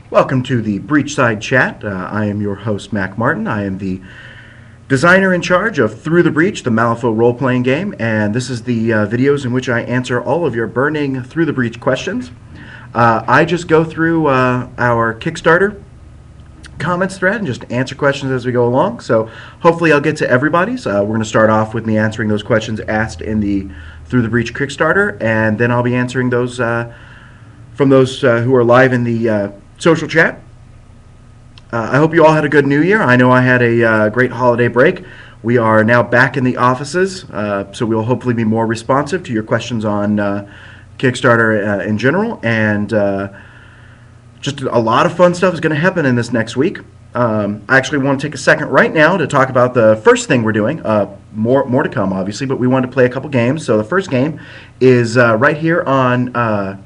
Welcome to the Breachside Chat. I am your host, Mack Martin. I am the designer in charge of Through the Breach, the Malifaux role-playing game, and this is the videos in which I answer all of your burning Through the Breach questions. I just go through our Kickstarter comments thread and just answer questions as we go along, so hopefully I'll get to everybody's. We're going to start off with me answering those questions asked in the Through the Breach Kickstarter, and then I'll be answering those from those who are live in the social chat. I hope you all had a good New Year. I know I had a great holiday break. We are now back in the offices, so we'll hopefully be more responsive to your questions on Kickstarter in general. And just a lot of fun stuff is going to happen in this next week. I actually want to take a second right now to talk about the first thing we're doing. More to come, obviously, but we wanted to play a couple games. So the first game is right here on...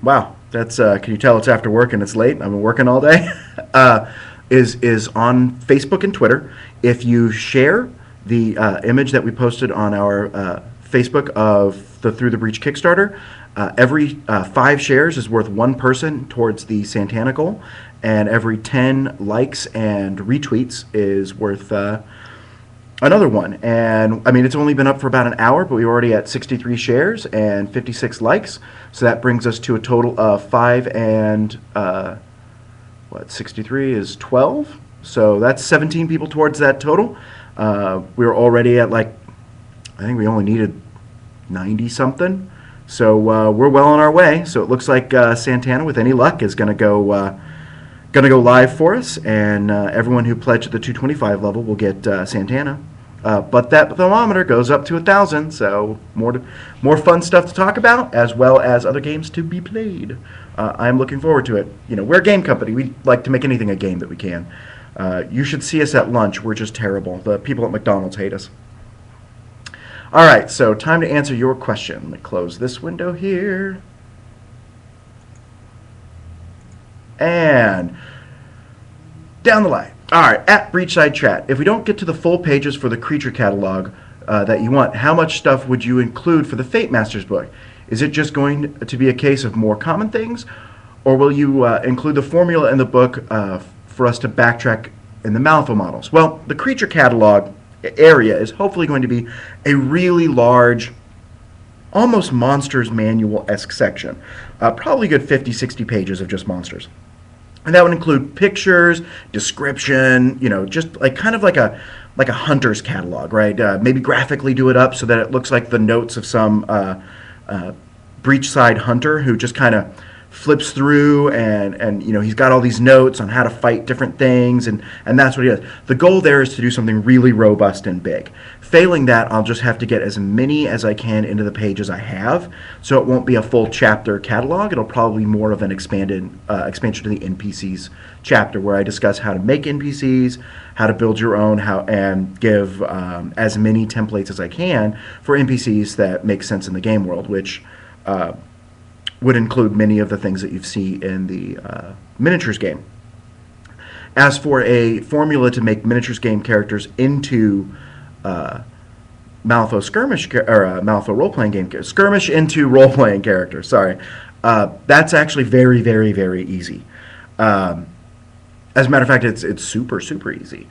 wow, that's can you tell it's after work and it's late? I've been working all day. Is on Facebook and Twitter. If you share the image that we posted on our Facebook of the Through the Breach Kickstarter, every 5 shares is worth 1 person towards the Santana goal, and every 10 likes and retweets is worth another one. And I mean, it's only been up for about an hour, but we're already at 63 shares and 56 likes. So that brings us to a total of 5 and 63 is 12. So that's 17 people towards that total. We're already at I think we only needed 90 something. So we're well on our way. So it looks like Santana, with any luck, is going to go live for us, and everyone who pledged at the 225 level will get Santana. But that thermometer goes up to 1,000, so more fun stuff to talk about, as well as other games to be played. I'm looking forward to it. You know, we're a game company. We like to make anything a game that we can. You should see us at lunch. We're just terrible. The people at McDonald's hate us. All right, so time to answer your question. Let me close this window here. And down the line. All right, at Breachside Chat. If we don't get to the full pages for the creature catalog that you want, how much stuff would you include for the Fate Masters book? Is it just going to be a case of more common things, or will you include the formula in the book for us to backtrack in the Malifaux models? Well, the creature catalog area is hopefully going to be a really large, almost Monsters Manual-esque section. Probably a good 50, 60 pages of just monsters. And that would include pictures, description, you know, just kind of like a hunter's catalog, right? Maybe graphically do it up so that it looks like the notes of some breachside hunter who just kind of flips through and you know, he's got all these notes on how to fight different things, and that's what he does. The goal there is to do something really robust and big. Failing that, I'll just have to get as many as I can into the pages I have, so it won't be a full chapter catalog. It'll probably be more of an expansion to the NPCs chapter, where I discuss how to make NPCs, how to build your own, and give as many templates as I can for NPCs that make sense in the game world, which would include many of the things that you see in the miniatures game. As for a formula to make miniatures game characters into Malifaux skirmish or Malifaux role-playing game skirmish into role-playing characters, sorry, that's actually very, very, very easy. As a matter of fact, it's super, super easy.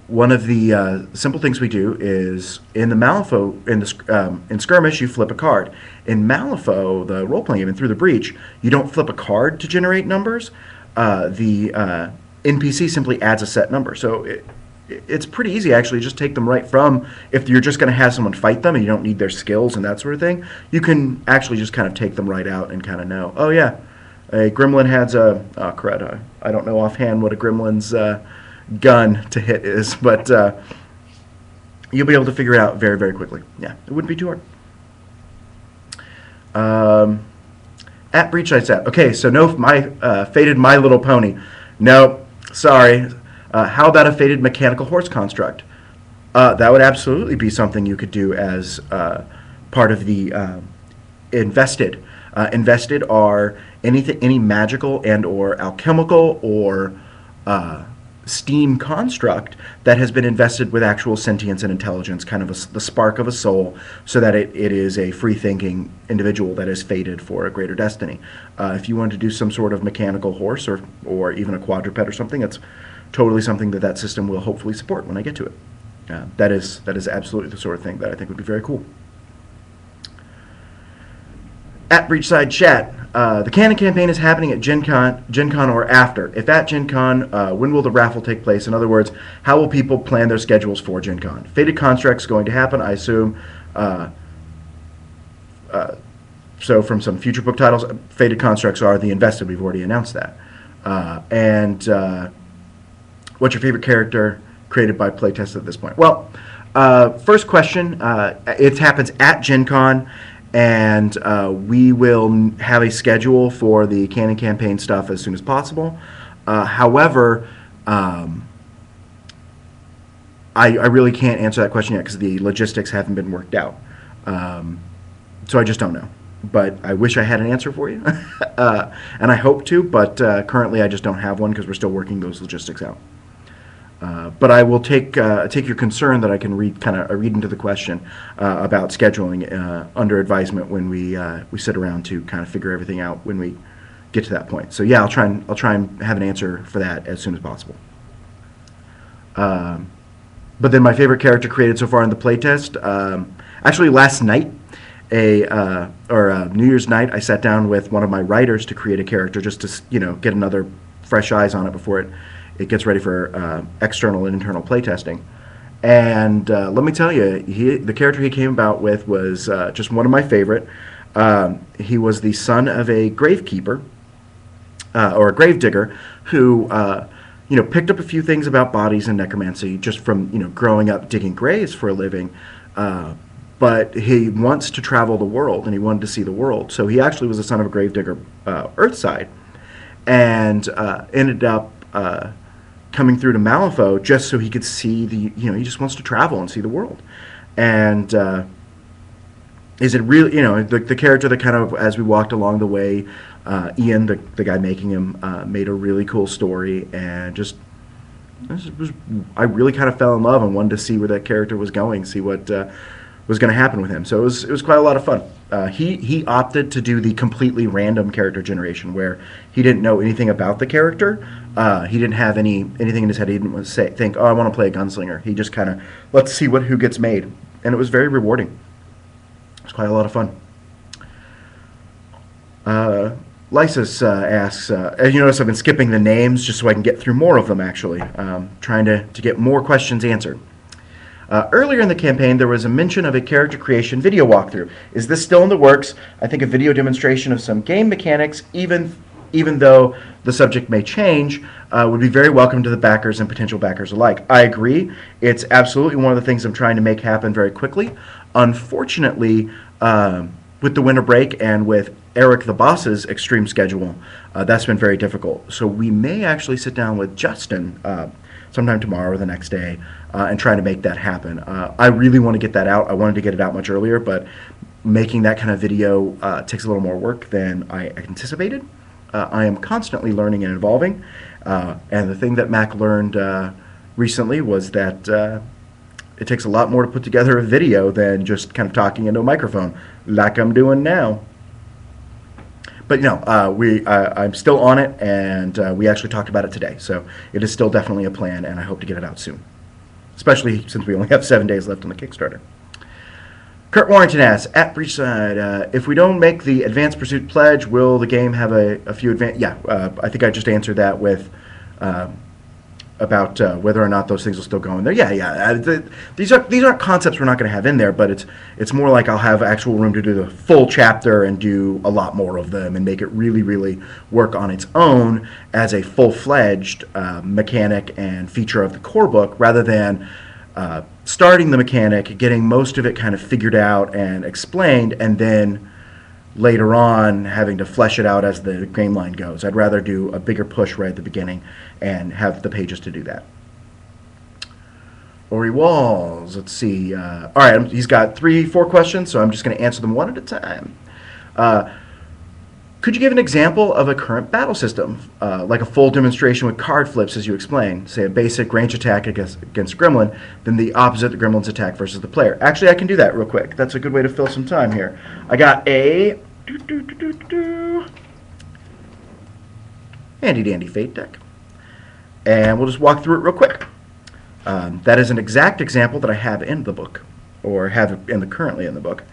One of the simple things we do is in the Malifaux, in Skirmish, you flip a card. In Malifaux, the role-playing game, and Through the Breach, you don't flip a card to generate numbers. The NPC simply adds a set number. So it's pretty easy, actually. Just take them right from, if you're just going to have someone fight them and you don't need their skills and that sort of thing, you can actually just kind of take them right out and kind of know, oh yeah, a gremlin has a, oh crud, I don't know offhand what a gremlin's gun to hit is, but you'll be able to figure it out very, very quickly. Yeah, it wouldn't be too hard. At Breachside Chat. Okay, so no, fated My Little Pony. No, sorry. How about a fated mechanical horse construct? That would absolutely be something you could do as part of the invested. Invested are any magical and or alchemical or steam construct that has been invested with actual sentience and intelligence, kind of the spark of a soul, so that it is a free-thinking individual that is fated for a greater destiny. If you want to do some sort of mechanical horse or even a quadruped or something, that's totally something that system will hopefully support when I get to it. That is absolutely the sort of thing that I think would be very cool. At Breachside Chat, the Canon campaign is happening at Gen Con or after. If at Gen Con, when will the raffle take place? In other words, how will people plan their schedules for Gen Con? Fated Construct's going to happen, I assume. So from some future book titles, Fated Constructs are The Invested. We've already announced that. What's your favorite character created by playtest at this point? Well, first question, it happens at Gen Con. And we will have a schedule for the Canon campaign stuff as soon as possible. However, I really can't answer that question yet because the logistics haven't been worked out. So I just don't know. But I wish I had an answer for you. And I hope to, but currently I just don't have one because we're still working those logistics out. But I will take your concern that I can read into the question about scheduling under advisement when we sit around to kind of figure everything out when we get to that point. So yeah, I'll try and have an answer for that as soon as possible. But then my favorite character created so far in the playtest, actually last night, New Year's night, I sat down with one of my writers to create a character just to get another fresh eyes on it before it gets ready for external and internal playtesting. And let me tell you, the character he came about with was just one of my favorite. He was the son of a gravekeeper, or a gravedigger, who picked up a few things about bodies and necromancy just from growing up digging graves for a living. But he wants to travel the world, and he wanted to see the world. So he actually was the son of a gravedigger, Earthside, and ended up coming through to Malifaux just so he could see he just wants to travel and see the world. And is it really, the character that kind of, as we walked along the way, Ian, the guy making him, made a really cool story, and I really kind of fell in love and wanted to see where that character was going, see what was going to happen with him. So it was quite a lot of fun. He opted to do the completely random character generation, where he didn't know anything about the character. He didn't have anything in his head. He didn't think, oh, I want to play a gunslinger. He just kind of, let's see who gets made. And it was very rewarding. It was quite a lot of fun. Lysis asks, as you notice, I've been skipping the names just so I can get through more of them, actually. Trying to get more questions answered. Earlier in the campaign, there was a mention of a character creation video walkthrough. Is this still in the works? I think a video demonstration of some game mechanics, even though the subject may change, would be very welcome to the backers and potential backers alike. I agree. It's absolutely one of the things I'm trying to make happen very quickly. Unfortunately, with the winter break and with Eric the boss's extreme schedule, that's been very difficult. So we may actually sit down with Justin sometime tomorrow or the next day and try to make that happen. I really want to get that out. I wanted to get it out much earlier, but making that kind of video takes a little more work than I anticipated. I am constantly learning and evolving, and the thing that Mack learned recently was that it takes a lot more to put together a video than just kind of talking into a microphone like I'm doing now. But I'm still on it, and we actually talked about it today. So it is still definitely a plan, and I hope to get it out soon, especially since we only have 7 days left on the Kickstarter. Kurt Warrington asks, at Breachside, if we don't make the Advanced Pursuit pledge, will the game have a few advanced... Yeah, I think I just answered that with... about whether or not those things will still go in there. These aren't concepts we're not going to have in there, but it's more like I'll have actual room to do the full chapter and do a lot more of them and make it really, really work on its own as a full-fledged mechanic and feature of the core book, rather than starting the mechanic, getting most of it kind of figured out and explained, and then later on having to flesh it out as the game line goes. I'd rather do a bigger push right at the beginning and have the pages to do that. Ori Walls, let's see. All right, he's got 3-4 questions, so I'm just going to answer them one at a time. Could you give an example of a current battle system, like a full demonstration with card flips as you explained, say a basic range attack against Gremlin, then the opposite, the Gremlin's attack versus the player? Actually, I can do that real quick. That's a good way to fill some time here. I got a handy-dandy Fate deck, and we'll just walk through it real quick. That is an exact example that I have in the book, or have currently in the book.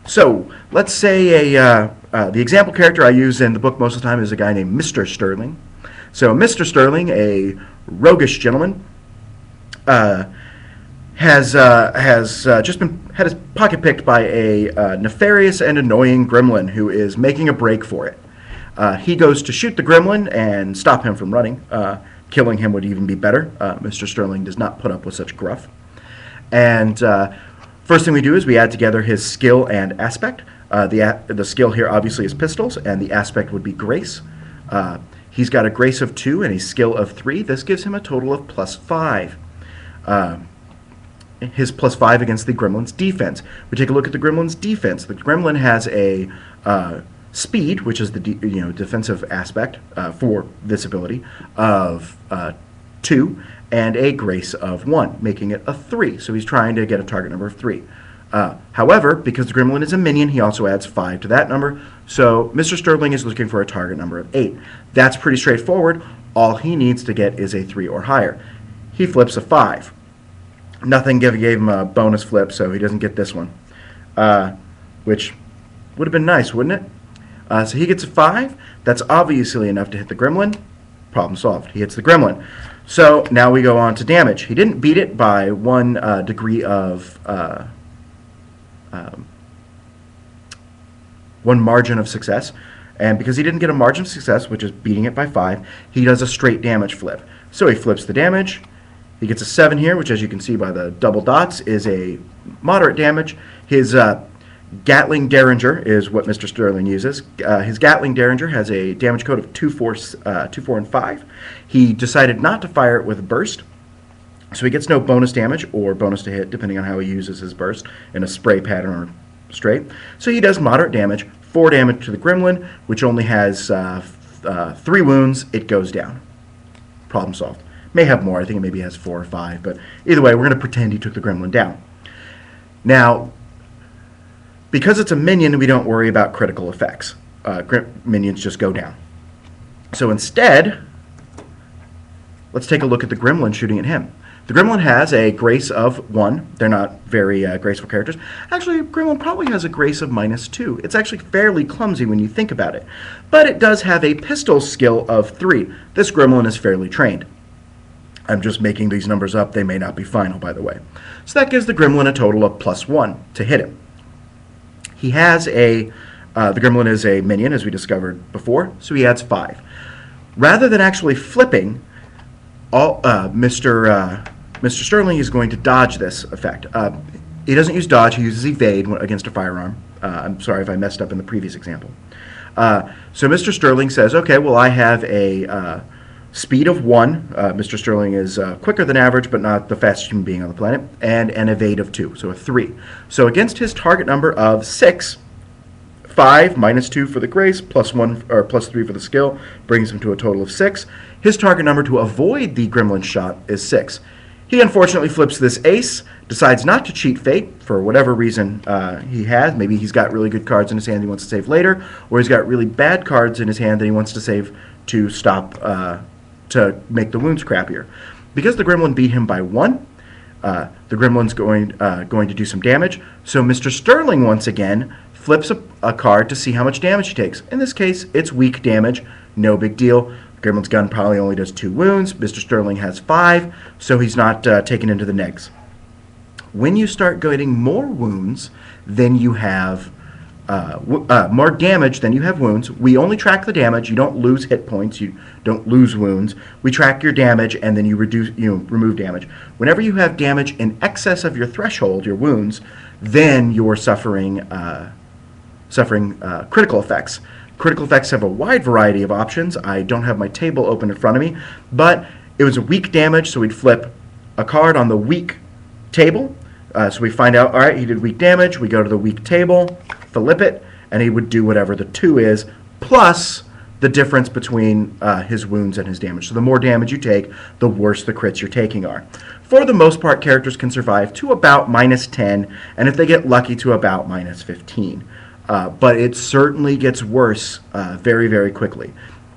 So let's say the example character I use in the book most of the time is a guy named Mr. Sterling. So Mr. Sterling, a roguish gentleman, has just had his pocket picked by a nefarious and annoying gremlin who is making a break for it. He goes to shoot the gremlin and stop him from running. Killing him would even be better. Mr. Sterling does not put up with such gruff. And first thing we do is we add together his skill and aspect. The skill here obviously is pistols, and the aspect would be grace. He's got a grace of 2 and a skill of 3. This gives him a total of +5. His +5 against the gremlin's defense. We take a look at the gremlin's defense. The gremlin has a speed, which is the defensive aspect for this ability, of 2, and a grace of 1, making it a 3. So he's trying to get a target number of 3. However, because the gremlin is a minion, he also adds 5 to that number. So Mr. Sterling is looking for a target number of 8. That's pretty straightforward. All he needs to get is a 3 or higher. He flips a 5. Nothing gave him a bonus flip, so he doesn't get this one, which would have been nice, wouldn't it? So he gets a 5. That's obviously enough to hit the gremlin. Problem solved. He hits the gremlin. So now we go on to damage. He didn't beat it by 1 degree of 1 margin of success. And because he didn't get a margin of success, which is beating it by 5, he does a straight damage flip. So he flips the damage. He gets a 7 here, which as you can see by the double dots is a moderate damage. His Gatling Derringer is what Mr. Sterling uses. His Gatling Derringer has a damage code of 2, 4, and 5. He decided not to fire it with a burst, so he gets no bonus damage or bonus to hit, depending on how he uses his burst, in a spray pattern or straight. So he does moderate damage, 4 damage to the gremlin, which only has 3 wounds. It goes down. Problem solved. May have more. I think it maybe has 4 or 5, but either way, we're going to pretend he took the gremlin down. Now, because it's a minion, we don't worry about critical effects. Minions just go down. So instead, let's take a look at the gremlin shooting at him. The gremlin has a grace of 1. They're not very graceful characters. Actually, gremlin probably has a grace of -2. It's actually fairly clumsy when you think about it. But it does have a pistol skill of 3. This gremlin is fairly trained. I'm just making these numbers up. They may not be final, by the way. So that gives the gremlin a total of +1 to hit him. He has the gremlin is a minion, as we discovered before, so he adds 5. Rather than actually flipping, Mr. Sterling is going to dodge this effect. He doesn't use dodge, he uses evade against a firearm. I'm sorry if I messed up in the previous example. So Mr. Sterling says, okay, well, I have a speed of 1. Mr. Sterling is quicker than average, but not the fastest human being on the planet, and an evade of 2, so a 3. So against his target number of 6, 5 -2 for the grace, +1 or +3 for the skill, brings him to a total of 6. His target number to avoid the gremlin shot is 6. He unfortunately flips this ace, decides not to cheat fate for whatever reason he has. Maybe he's got really good cards in his hand he wants to save later, or he's got really bad cards in his hand that he wants to save to stop to make the wounds crappier. Because the gremlin beat him by 1, the gremlin's going to do some damage. So Mr. Sterling once again flips a card to see how much damage he takes. In this case, it's weak damage, no big deal. The gremlin's gun probably only does 2 wounds. Mr. Sterling has 5, so he's not taken into the negs. When you start getting more wounds than you have more damage than you have wounds. We only track the damage. You don't lose hit points. You don't lose wounds. We track your damage, and then you remove damage. Whenever you have damage in excess of your threshold, your wounds, then you're suffering critical effects. Critical effects have a wide variety of options. I don't have my table open in front of me, but it was a weak damage, so we'd flip a card on the weak table. So we find out, all right, he did weak damage. We go to the weak table, flip it, and he would do whatever the 2 is, plus the difference between his wounds and his damage. So the more damage you take, the worse the crits you're taking are. For the most part, characters can survive to about -10, and if they get lucky, to about -15. But it certainly gets worse very, very quickly.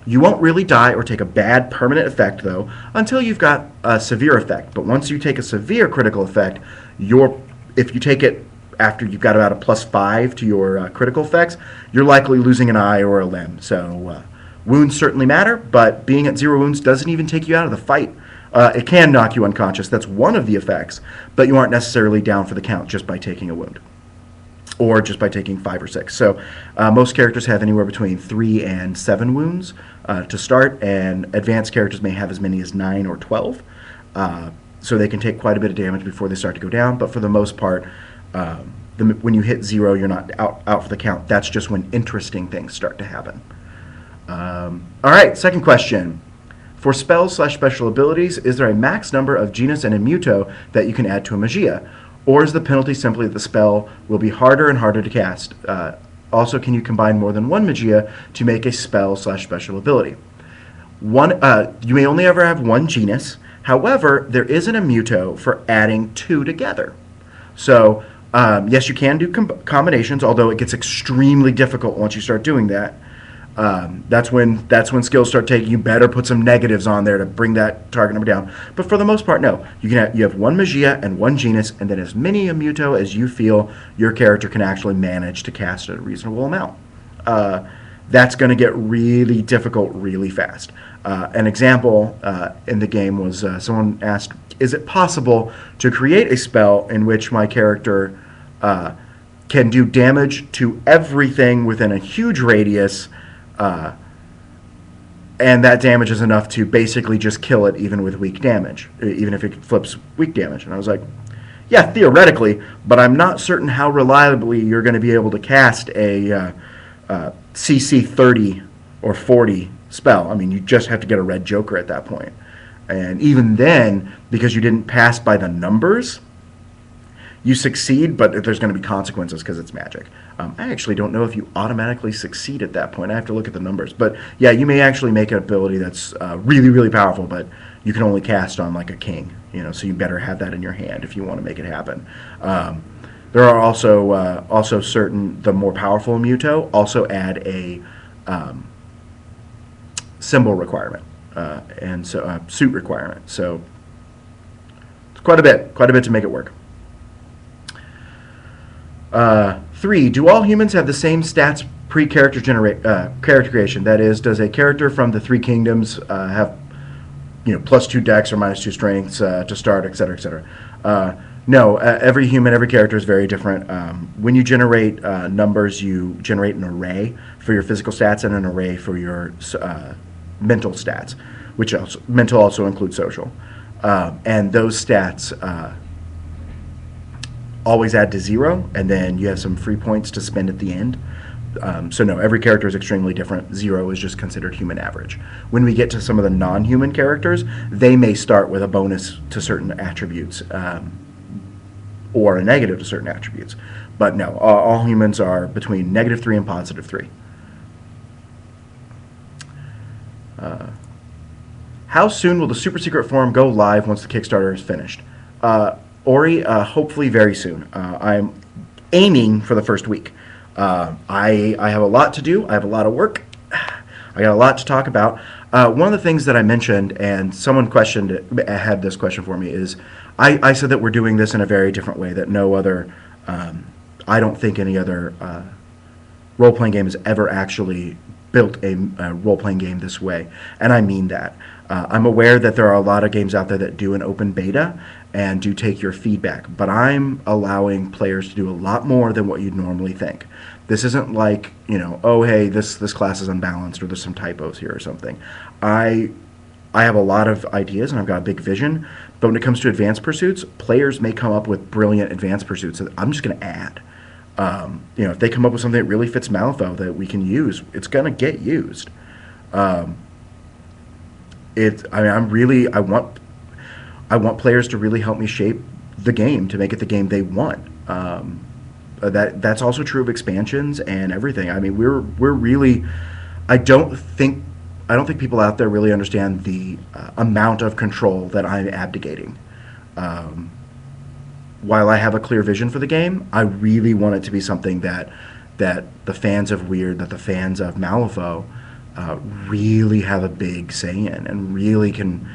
You won't really die or take a bad permanent effect, though, until you've got a severe effect. But once you take a severe critical effect, if you take it after you've got about a +5 to your critical effects, you're likely losing an eye or a limb. So wounds certainly matter, but being at 0 wounds doesn't even take you out of the fight. It can knock you unconscious. That's one of the effects, but you aren't necessarily down for the count just by taking a wound, or just by taking 5 or 6. So most characters have anywhere between 3 and 7 wounds to start, and advanced characters may have as many as 9 or 12. So they can take quite a bit of damage before they start to go down, but for the most part, when you hit 0, you're not out for the count. That's just when interesting things start to happen. All right, second question. For spells/special abilities, is there a max number of genus and immuto that you can add to a magia? Or is the penalty simply that the spell will be harder and harder to cast? Also, can you combine more than one magia to make a spell/special ability? You may only ever have one genus. However, there is an immuto for adding 2 together. So, yes, you can do combinations, although it gets extremely difficult once you start doing that. That's when skills start taking. You better put some negatives on there to bring that target number down. But for the most part, no. You have one magia and one genus, and then as many immuto as you feel your character can actually manage to cast at a reasonable amount. That's going to get really difficult really fast. An example in the game was someone asked, is it possible to create a spell in which my character can do damage to everything within a huge radius, and that damage is enough to basically just kill it even with weak damage, even if it flips weak damage? And I was like, yeah, theoretically, but I'm not certain how reliably you're going to be able to cast a CC 30 or 40 spell. I mean, you just have to get a red joker at that point. And even then, because you didn't pass by the numbers, you succeed, but there's going to be consequences because it's magic. I actually don't know if you automatically succeed at that point. I have to look at the numbers. But yeah, you may actually make an ability that's really, really powerful, but you can only cast on like a king. So you better have that in your hand if you want to make it happen. There are also certain, the more powerful immuto also add a symbol requirement, and so suit requirement. So it's quite a bit to make it work. 3, do all humans have the same stats pre-character character creation? That is, does a character from the 3 kingdoms have +2 dex or -2 strengths to start, etc., etc.? No, every human, every character is very different. When you generate numbers, you generate an array for your physical stats and an array for your mental stats, which mental also includes social. And those stats always add to 0, and then you have some free points to spend at the end. So no, every character is extremely different. 0 is just considered human average. When we get to some of the non-human characters, they may start with a bonus to certain attributes, or a negative to certain attributes. But no, all humans are between -3 and +3. How soon will the super secret forum go live once the Kickstarter is finished? Ori, hopefully very soon. I'm aiming for the first week. I have a lot to do. I have a lot of work. I got a lot to talk about. One of the things that I mentioned, and someone had this question for me, is I said that we're doing this in a very different way, that no other, I don't think any other role-playing game has ever actually built a role-playing game this way, and I mean that. I'm aware that there are a lot of games out there that do an open beta and do take your feedback, but I'm allowing players to do a lot more than what you'd normally think. This isn't like, oh, hey, this class is unbalanced or there's some typos here or something. I have a lot of ideas and I've got a big vision, but when it comes to advanced pursuits, players may come up with brilliant advanced pursuits that I'm just going to add. If they come up with something that really fits Malifaux that we can use, it's going to get used. I want players to really help me shape the game to make it the game they want. that's also true of expansions and everything. I mean, we're really, I don't think people out there really understand the amount of control that I'm abdicating. Um, while I have a clear vision for the game, I really want it to be something that the fans of Weird, that the fans of Malifaux, really have a big say in, and really can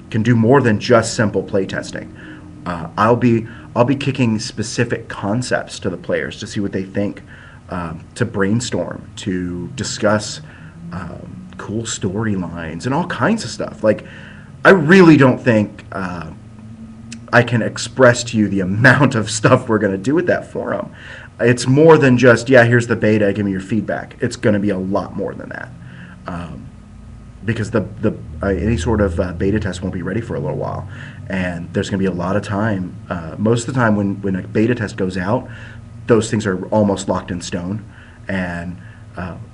do more than just simple playtesting. I'll be kicking specific concepts to the players to see what they think, to brainstorm, to discuss cool storylines and all kinds of stuff. Like, I really don't think I can express to you the amount of stuff we're going to do with that forum. It's more than just, yeah, here's the beta, give me your feedback. It's going to be a lot more than that. Because any sort of beta test won't be ready for a little while. And there's going to be a lot of time. Most of the time when a beta test goes out, those things are almost locked in stone. And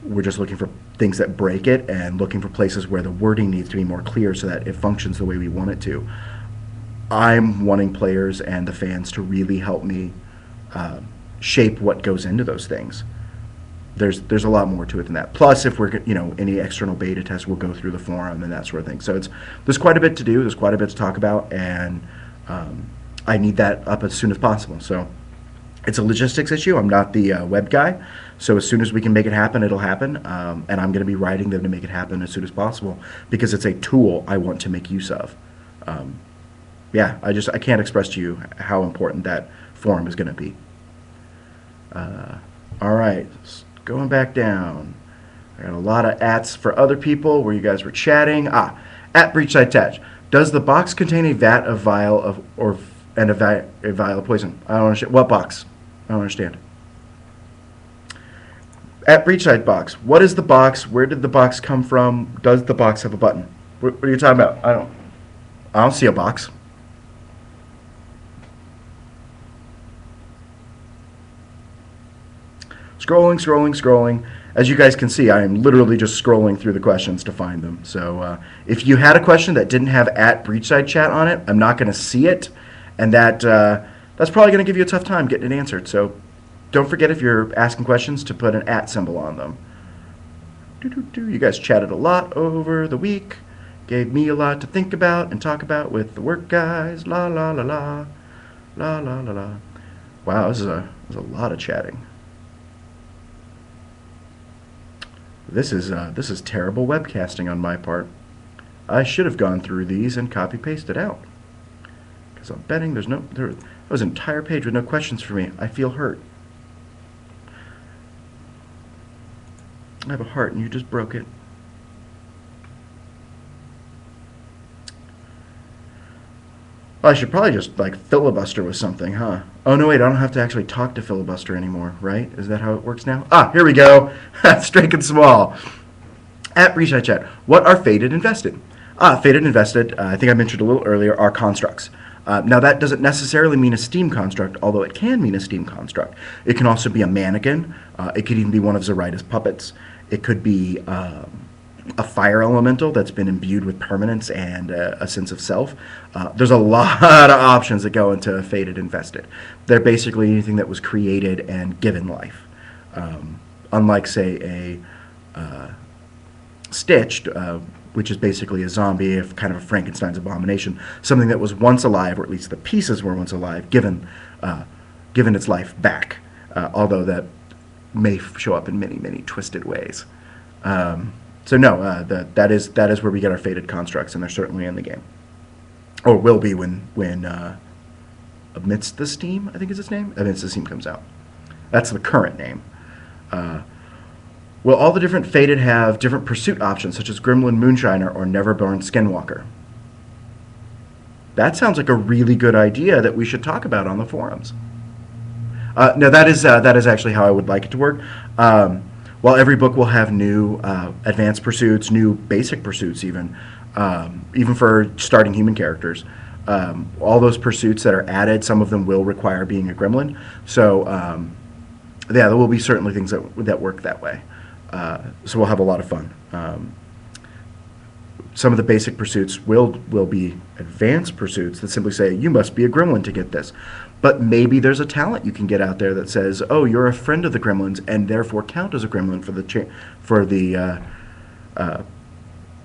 we're just looking for things that break it and looking for places where the wording needs to be more clear so that it functions the way we want it to. I'm wanting players and the fans to really help me shape what goes into those things. There's a lot more to it than that. Plus, if we're any external beta test, we'll go through the forum and that sort of thing. So there's quite a bit to do. There's quite a bit to talk about, and I need that up as soon as possible. So it's a logistics issue. I'm not the web guy, so as soon as we can make it happen, it'll happen. And I'm going to be writing them to make it happen as soon as possible because it's a tool I want to make use of. Yeah, I can't express to you how important that forum is going to be. All right, going back down. I got a lot of ats for other people where you guys were chatting. At Breachside Tatch. Does the box contain a vat of vial of a vial of poison? I don't understand. What box? I don't understand. At Breachside Box. What is the box? Where did the box come from? Does the box have a button? What are you talking about? I don't see a box. Scrolling. As you guys can see, I am literally just scrolling through the questions to find them. So if you had a question that didn't have at Breachside Chat on it, I'm not going to see it, and that's probably going to give you a tough time getting it answered. So don't forget, if you're asking questions, to put an at symbol on them. You guys chatted a lot over the week. Gave me a lot to think about and talk about with the work guys. La la la la. La la la la. Wow, this is a lot of chatting. This is terrible webcasting on my part. I should have gone through these and copy-pasted out. Because I'm betting there was an entire page with no questions for me. I feel hurt. I have a heart and you just broke it. Well, I should probably just filibuster with something, huh? Oh no, wait, I don't have to actually talk to filibuster anymore, right? Is that how it works now? Here we go. Straight and small. At Breachside Chat, what are Fated Invested? Fated Invested, I think I mentioned a little earlier, are constructs. Now that doesn't necessarily mean a Steam construct, although it can mean a Steam construct. It can also be a mannequin. It could even be one of Zoraita's puppets. It could be a fire elemental that's been imbued with permanence and a sense of self. There's a lot of options that go into Fated Invested. They're basically anything that was created and given life. Unlike, say, a Stitched, which is basically a zombie, kind of a Frankenstein's abomination, something that was once alive, or at least the pieces were once alive, given its life back, although that may show up in many, many twisted ways. So no, that is where we get our Fated constructs, and they're certainly in the game, or will be when Amidst the Steam, I think is its name. Amidst the Steam comes out. That's the current name. Will all the different Fated have different pursuit options, such as Gremlin Moonshiner or Neverborn Skinwalker? That sounds like a really good idea that we should talk about on the forums. No, that is actually how I would like it to work. While every book will have new advanced pursuits, new basic pursuits even for starting human characters, all those pursuits that are added, some of them will require being a gremlin. So yeah, there will be certainly things that work that way. So we'll have a lot of fun. some of the basic pursuits will be advanced pursuits that simply say you must be a gremlin to get this. But maybe there's a talent you can get out there that says, oh, you're a friend of the gremlins and therefore count as a gremlin for the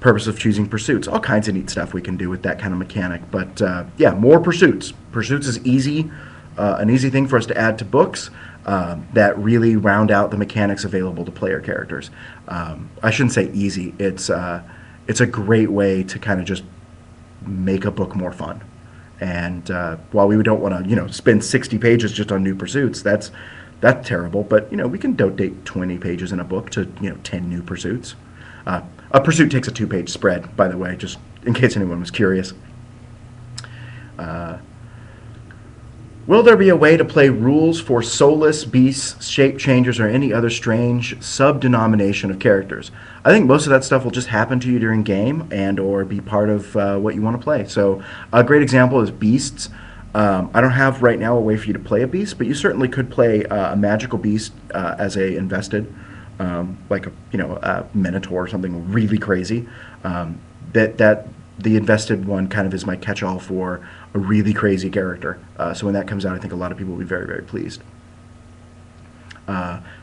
purpose of choosing pursuits. All kinds of neat stuff we can do with that kind of mechanic. But yeah, more pursuits. Pursuits is easy, an easy thing for us to add to books that really round out the mechanics available to player characters. I shouldn't say easy. It's a great way to kind of just make a book more fun. And while we don't want to, spend 60 pages just on new pursuits, that's terrible. But we can donate 20 pages in a book to 10 new pursuits. A pursuit takes a 2-page spread, by the way, just in case anyone was curious. Will there be a way to play rules for soulless beasts, shape changers, or any other strange sub-denomination of characters? I think most of that stuff will just happen to you during game and or be part of what you want to play. So a great example is beasts. I don't have right now a way for you to play a beast, but you certainly could play a magical beast as a invested, like a minotaur or something really crazy. That the invested one kind of is my catch-all for a really crazy character. So when that comes out, I think a lot of people will be very, very pleased.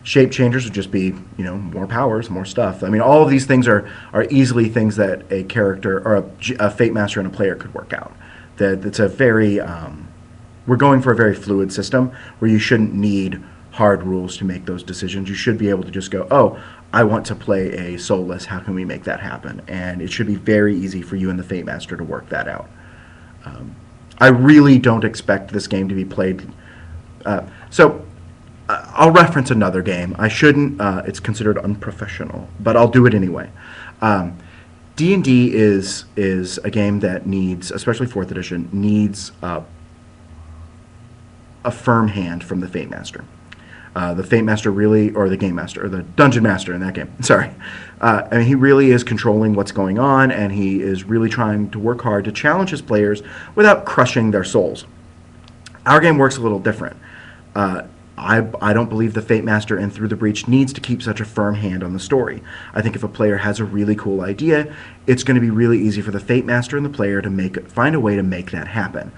Shape changers would just be, more powers, more stuff. I mean, all of these things are easily things that a character or a Fate Master and a player could work out. That's a very, we're going for a very fluid system where you shouldn't need hard rules to make those decisions. You should be able to just go, oh, I want to play a soulless. How can we make that happen? And it should be very easy for you and the Fate Master to work that out. I really don't expect this game to be played. So I'll reference another game. I shouldn't. It's considered unprofessional, but I'll do it anyway. D&D is a game that needs, especially 4th edition, needs a firm hand from the Fate Master. The Fate Master really, or the Game Master, or the Dungeon Master in that game, sorry. I mean, he really is controlling what's going on, and he is really trying to work hard to challenge his players without crushing their souls. Our game works a little different. I don't believe the Fate Master in Through the Breach needs to keep such a firm hand on the story. I think if a player has a really cool idea, it's going to be really easy for the Fate Master and the player to find a way to make that happen.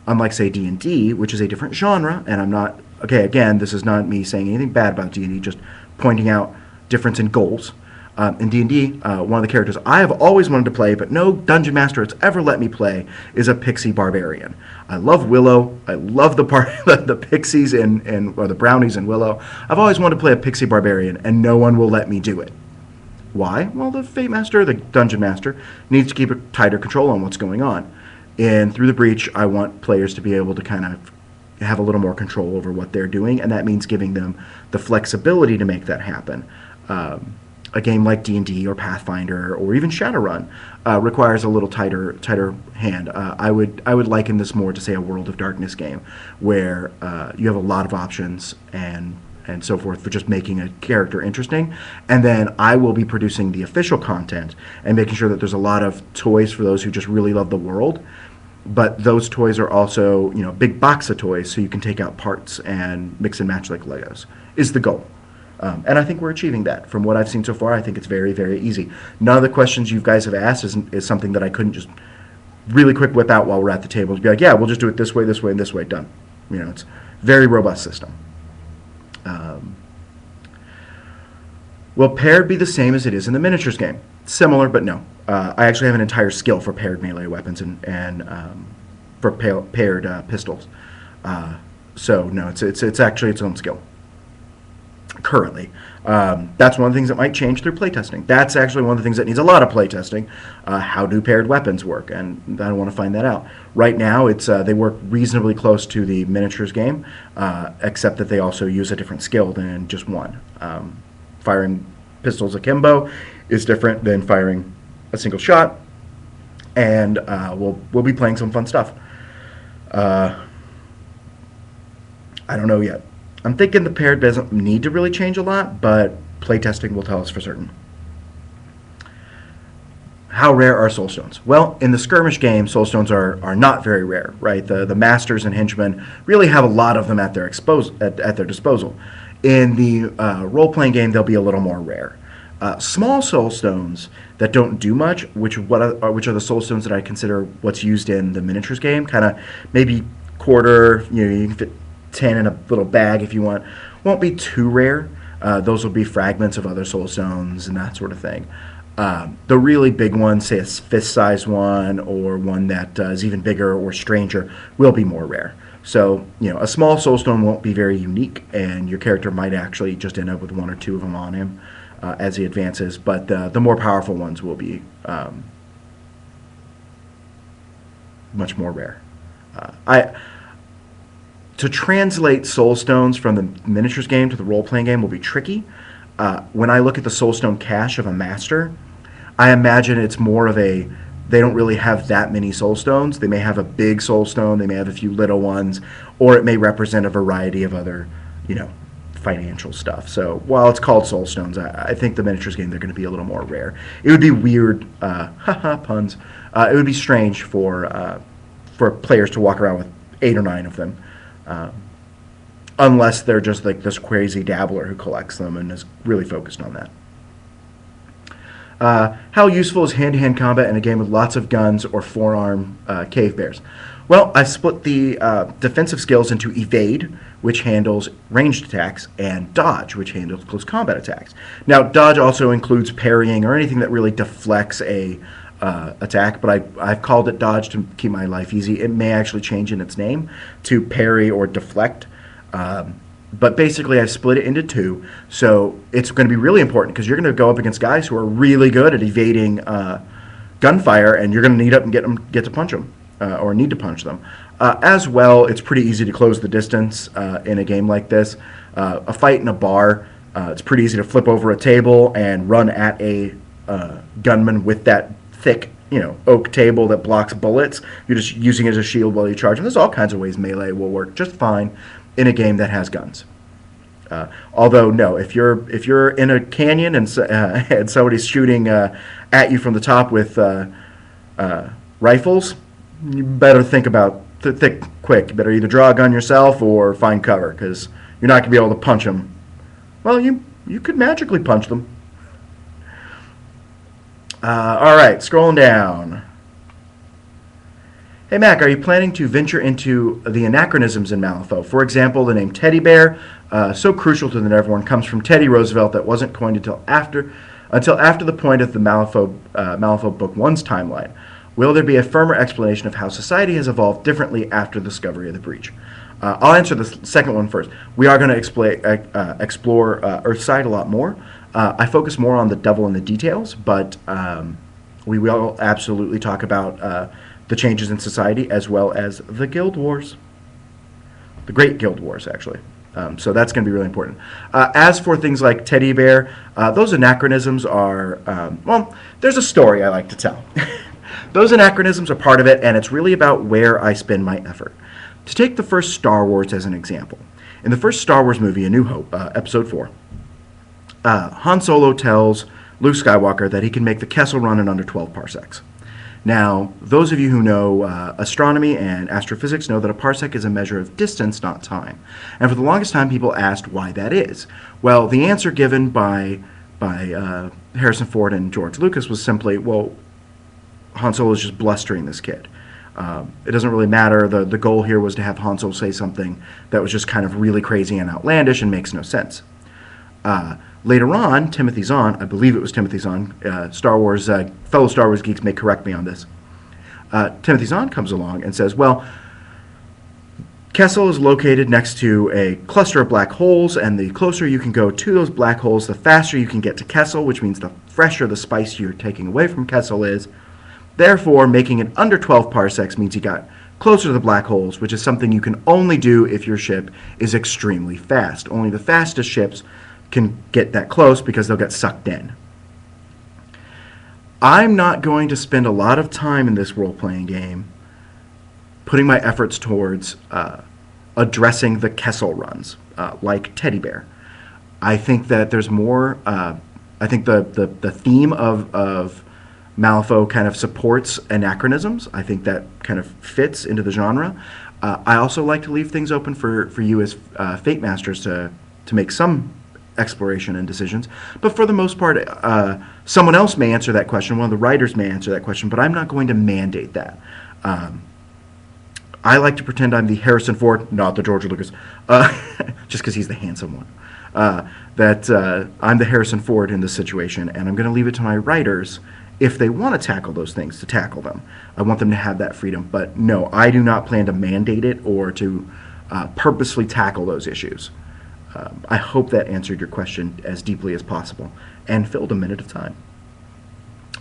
Unlike, say, D&D, which is a different genre, and I'm not... Okay, again, this is not me saying anything bad about D&D, just pointing out difference in goals. In D&D, one of the characters I have always wanted to play, but no Dungeon Master has ever let me play, is a Pixie Barbarian. I love Willow. I love the Pixies or the Brownies in Willow. I've always wanted to play a Pixie Barbarian, and no one will let me do it. Why? Well, the Fate Master, the Dungeon Master, needs to keep a tighter control on what's going on. And Through the Breach, I want players to be able to kind of have a little more control over what they're doing, and that means giving them the flexibility to make that happen. A game like D&D or Pathfinder or even Shadowrun requires a little tighter hand. I would liken this more to, say, a World of Darkness game, where you have a lot of options and so forth for just making a character interesting. And then I will be producing the official content and making sure that there's a lot of toys for those who just really love the world. But those toys are also, a big box of toys, so you can take out parts and mix and match like Legos, is the goal. And I think we're achieving that. From what I've seen so far, I think it's very, very easy. None of the questions you guys have asked is something that I couldn't just really quick whip out while we're at the table. Be like, yeah, we'll just do it this way, and this way, done. It's a very robust system. Will paired be the same as it is in the miniatures game? Similar, but no. I actually have an entire skill for paired melee weapons and for paired pistols. So no, it's actually its own skill. Currently, that's one of the things that might change through playtesting. That's actually one of the things that needs a lot of playtesting. How do paired weapons work? And I want to find that out. Right now, they work reasonably close to the miniatures game, except that they also use a different skill than just one. Firing pistols akimbo is different than firing a single shot, and we'll be playing some fun stuff. I don't know yet. I'm thinking the paired doesn't need to really change a lot, but playtesting will tell us for certain. How rare are soulstones? Well, in the skirmish game, soulstones are not very rare, right? The masters and henchmen really have a lot of them at their disposal. In the role-playing game, they'll be a little more rare. Small soul stones that don't do much, which are the soul stones that I consider what's used in the miniatures game, kind of maybe quarter, you can fit 10 in a little bag if you want, won't be too rare. Those will be fragments of other soul stones and that sort of thing. The really big ones, say a fist-sized one or one that is even bigger or stranger, will be more rare. So, a small soulstone won't be very unique, and your character might actually just end up with one or two of them on him as he advances. But the more powerful ones will be much more rare. To translate soulstones from the miniatures game to the role-playing game will be tricky. When I look at the soulstone cache of a master, I imagine it's more of a, they don't really have that many soulstones. They may have a big soulstone, they may have a few little ones, or it may represent a variety of other, financial stuff. So while it's called soulstones, I think the miniatures game, they're going to be a little more rare. It would be weird, puns. It would be strange for players to walk around with 8 or 9 of them. Unless they're just like this crazy dabbler who collects them and is really focused on that. How useful is hand-to-hand combat in a game with lots of guns or forearm cave bears? Well, I've split the defensive skills into evade, which handles ranged attacks, and dodge, which handles close combat attacks. Now, dodge also includes parrying or anything that really deflects a attack, but I've called it dodge to keep my life easy. It may actually change in its name to parry or deflect. But basically, I split it into 2, so it's going to be really important because you're going to go up against guys who are really good at evading gunfire, and you're going to need up and get to punch them, or need to punch them. As well, it's pretty easy to close the distance in a game like this. A fight in a bar, it's pretty easy to flip over a table and run at a gunman with that thick, oak table that blocks bullets. You're just using it as a shield while you charge. And there's all kinds of ways melee will work just fine in a game that has guns. Although, no, if you're in a canyon and somebody's shooting at you from the top with rifles, you better think quick. You better either draw a gun yourself or find cover, because you're not going to be able to punch them. Well, you could magically punch them. All right, scrolling down. Hey, Mac, are you planning to venture into the anachronisms in Malifaux? For example, the name Teddy Bear, so crucial to the Neverborn, comes from Teddy Roosevelt that wasn't coined until after the point of the Malifaux Book 1's timeline. Will there be a firmer explanation of how society has evolved differently after the discovery of the breach? I'll answer the second one first. We are going to explore Earthside a lot more. I focus more on the devil in the details, but we will absolutely talk about the changes in society as well as the Guild Wars. The Great Guild Wars, actually. So that's going to be really important. As for things like Teddy Bear, those anachronisms are, there's a story I like to tell. Those anachronisms are part of it, and it's really about where I spend my effort. To take the first Star Wars as an example. In the first Star Wars movie, A New Hope, Episode 4, Han Solo tells Luke Skywalker that he can make the Kessel Run in under 12 parsecs. Now, those of you who know astronomy and astrophysics know that a parsec is a measure of distance, not time. And for the longest time, people asked why that is. Well, the answer given by Harrison Ford and George Lucas was simply, well, Han Solo is just blustering this kid. It doesn't really matter. The goal here was to have Han Solo say something that was just kind of really crazy and outlandish and makes no sense. Later on, Timothy Zahn, I believe it was Timothy Zahn, fellow Star Wars geeks may correct me on this. Timothy Zahn comes along and says, well, Kessel is located next to a cluster of black holes, and the closer you can go to those black holes, the faster you can get to Kessel, which means the fresher the spice you're taking away from Kessel is. Therefore, making it under 12 parsecs means you got closer to the black holes, which is something you can only do if your ship is extremely fast. Only the fastest ships can get that close because they'll get sucked in. I'm not going to spend a lot of time in this role-playing game putting my efforts towards addressing the Kessel runs, like Teddy Bear. I think that there's more. I think the theme of Malifaux kind of supports anachronisms. I think that kind of fits into the genre. I also like to leave things open for you as Fate Masters to make some exploration and decisions. But for the most part, someone else may answer that question. One of the writers may answer that question, but I'm not going to mandate that. I like to pretend I'm the Harrison Ford, not the George Lucas, just because he's the handsome one. That I'm the Harrison Ford in this situation, and I'm going to leave it to my writers, if they want to tackle those things, to tackle them. I want them to have that freedom. But no, I do not plan to mandate it or to purposely tackle those issues. I hope that answered your question as deeply as possible and filled a minute of time.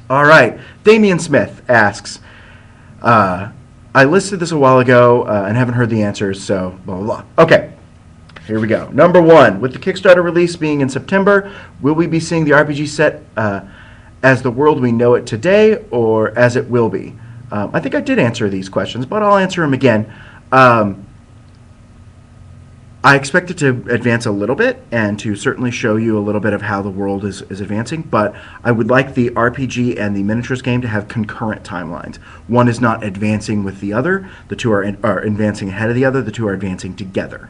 All right, Damian Smith asks, I listed this a while ago and haven't heard the answers, so blah, blah, blah. Okay, here we go. Number 1, with the Kickstarter release being in September, will we be seeing the RPG set as the world we know it today, or as it will be? I think I did answer these questions, but I'll answer them again. I expect it to advance a little bit and to certainly show you a little bit of how the world is advancing, but I would like the RPG and the miniatures game to have concurrent timelines. One is not advancing with the other. The two are advancing ahead of the other. The two are advancing together.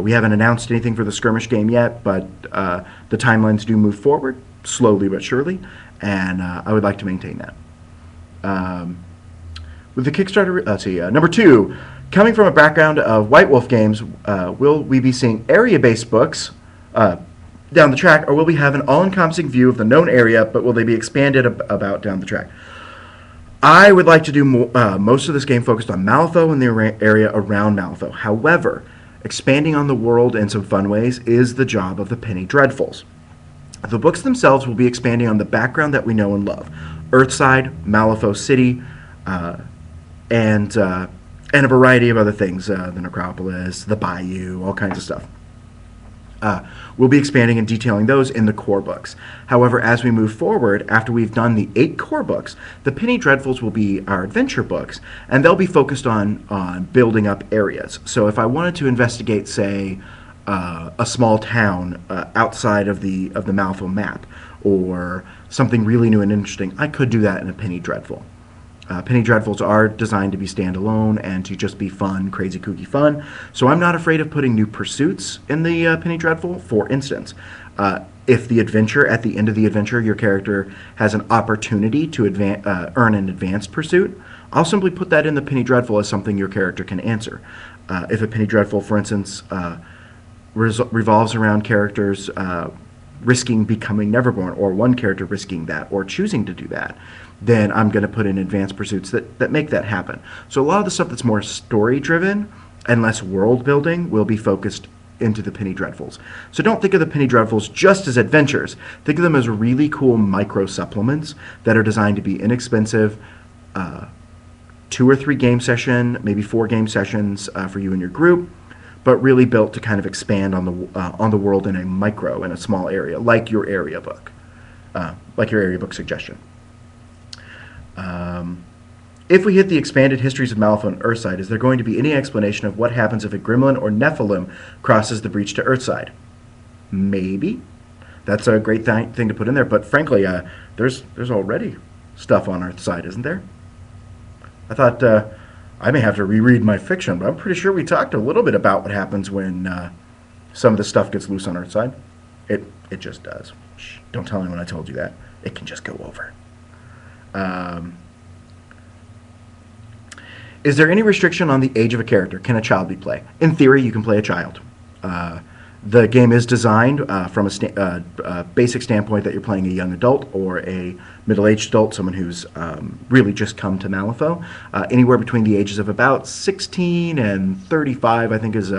We haven't announced anything for the skirmish game yet, but the timelines do move forward, slowly but surely, and I would like to maintain that. With the Kickstarter, let's see, number 2, coming from a background of White Wolf games, will we be seeing area-based books down the track, or will we have an all-encompassing view of the known area, but will they be expanded about down the track? I would like to do most of this game focused on Malifaux and the area around Malifaux. However, expanding on the world in some fun ways is the job of the Penny Dreadfuls. The books themselves will be expanding on the background that we know and love. Earthside, Malifaux City, and a variety of other things, the Necropolis, the Bayou, all kinds of stuff. We'll be expanding and detailing those in the core books. However, as we move forward, after we've done the 8 core books, the Penny Dreadfuls will be our adventure books, and they'll be focused on building up areas. So if I wanted to investigate, say, a small town outside of the Malifaux map, or something really new and interesting, I could do that in a Penny Dreadful. Penny Dreadfuls are designed to be standalone and to just be fun, crazy, kooky fun. So I'm not afraid of putting new pursuits in the Penny Dreadful. For instance, if the adventure, at the end of the adventure, your character has an opportunity to earn an advanced pursuit, I'll simply put that in the Penny Dreadful as something your character can answer. If a Penny Dreadful, for instance, revolves around characters risking becoming Neverborn, or one character risking that, or choosing to do that, then I'm going to put in advanced pursuits that make that happen. So a lot of the stuff that's more story-driven and less world-building will be focused into the Penny Dreadfuls. So don't think of the Penny Dreadfuls just as adventures. Think of them as really cool micro-supplements that are designed to be inexpensive, 2 or 3 game session, maybe 4 game sessions for you and your group, but really built to kind of expand on the world in a small area, like your area book suggestion. If we hit the expanded histories of Malifaux and Earthside, is there going to be any explanation of what happens if a gremlin or Nephilim crosses the breach to Earthside? Maybe. That's a great thing to put in there, but frankly, there's already stuff on Earthside, isn't there? I thought I may have to reread my fiction, but I'm pretty sure we talked a little bit about what happens when some of the stuff gets loose on Earthside. It just does. Shh, don't tell anyone I told you that. It can just go over. Is there any restriction on the age of a character? Can a child be played? In theory, you can play a child. The game is designed from a basic standpoint that you're playing a young adult or a middle-aged adult, someone who's really just come to Malifaux. Anywhere between the ages of about 16 and 35, I think, is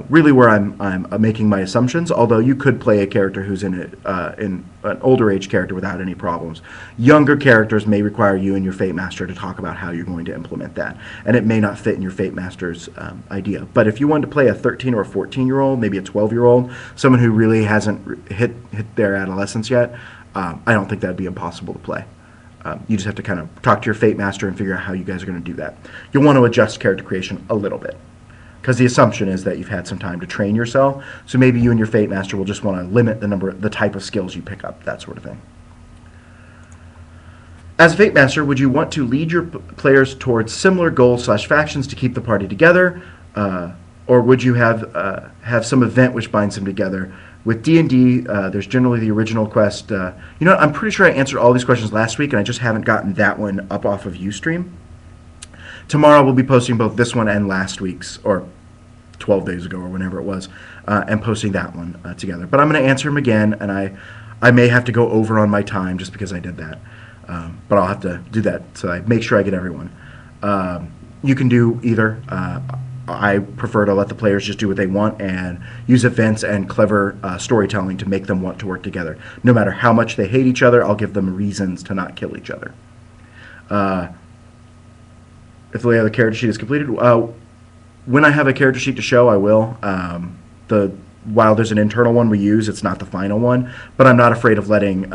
really where I'm making my assumptions, although you could play a character who's in an older age character without any problems. Younger characters may require you and your Fate Master to talk about how you're going to implement that, and it may not fit in your Fate Master's idea. But if you wanted to play a 13 or a 14-year-old, maybe a 12-year-old, someone who really hasn't hit their adolescence yet, I don't think that'd be impossible to play. You just have to kind of talk to your Fate Master and figure out how you guys are going to do that. You'll want to adjust character creation a little bit, because the assumption is that you've had some time to train yourself, so maybe you and your Fate Master will just want to limit the type of skills you pick up, that sort of thing. As a Fate Master, would you want to lead your players towards similar goals/factions to keep the party together, or would you have some event which binds them together With D&D, there's generally the original quest. I'm pretty sure I answered all these questions last week, and I just haven't gotten that one up off of Ustream. Tomorrow we'll be posting both this one and last week's, or 12 days ago, or whenever it was, and posting that one together. But I'm going to answer them again, and I may have to go over on my time just because I did that. But I'll have to do that so I make sure I get everyone. You can do either. I prefer to let the players just do what they want and use events and clever storytelling to make them want to work together. No matter how much they hate each other, I'll give them reasons to not kill each other. If the other character sheet is completed, when I have a character sheet to show, I will. While there's an internal one we use, it's not the final one, but I'm not afraid of letting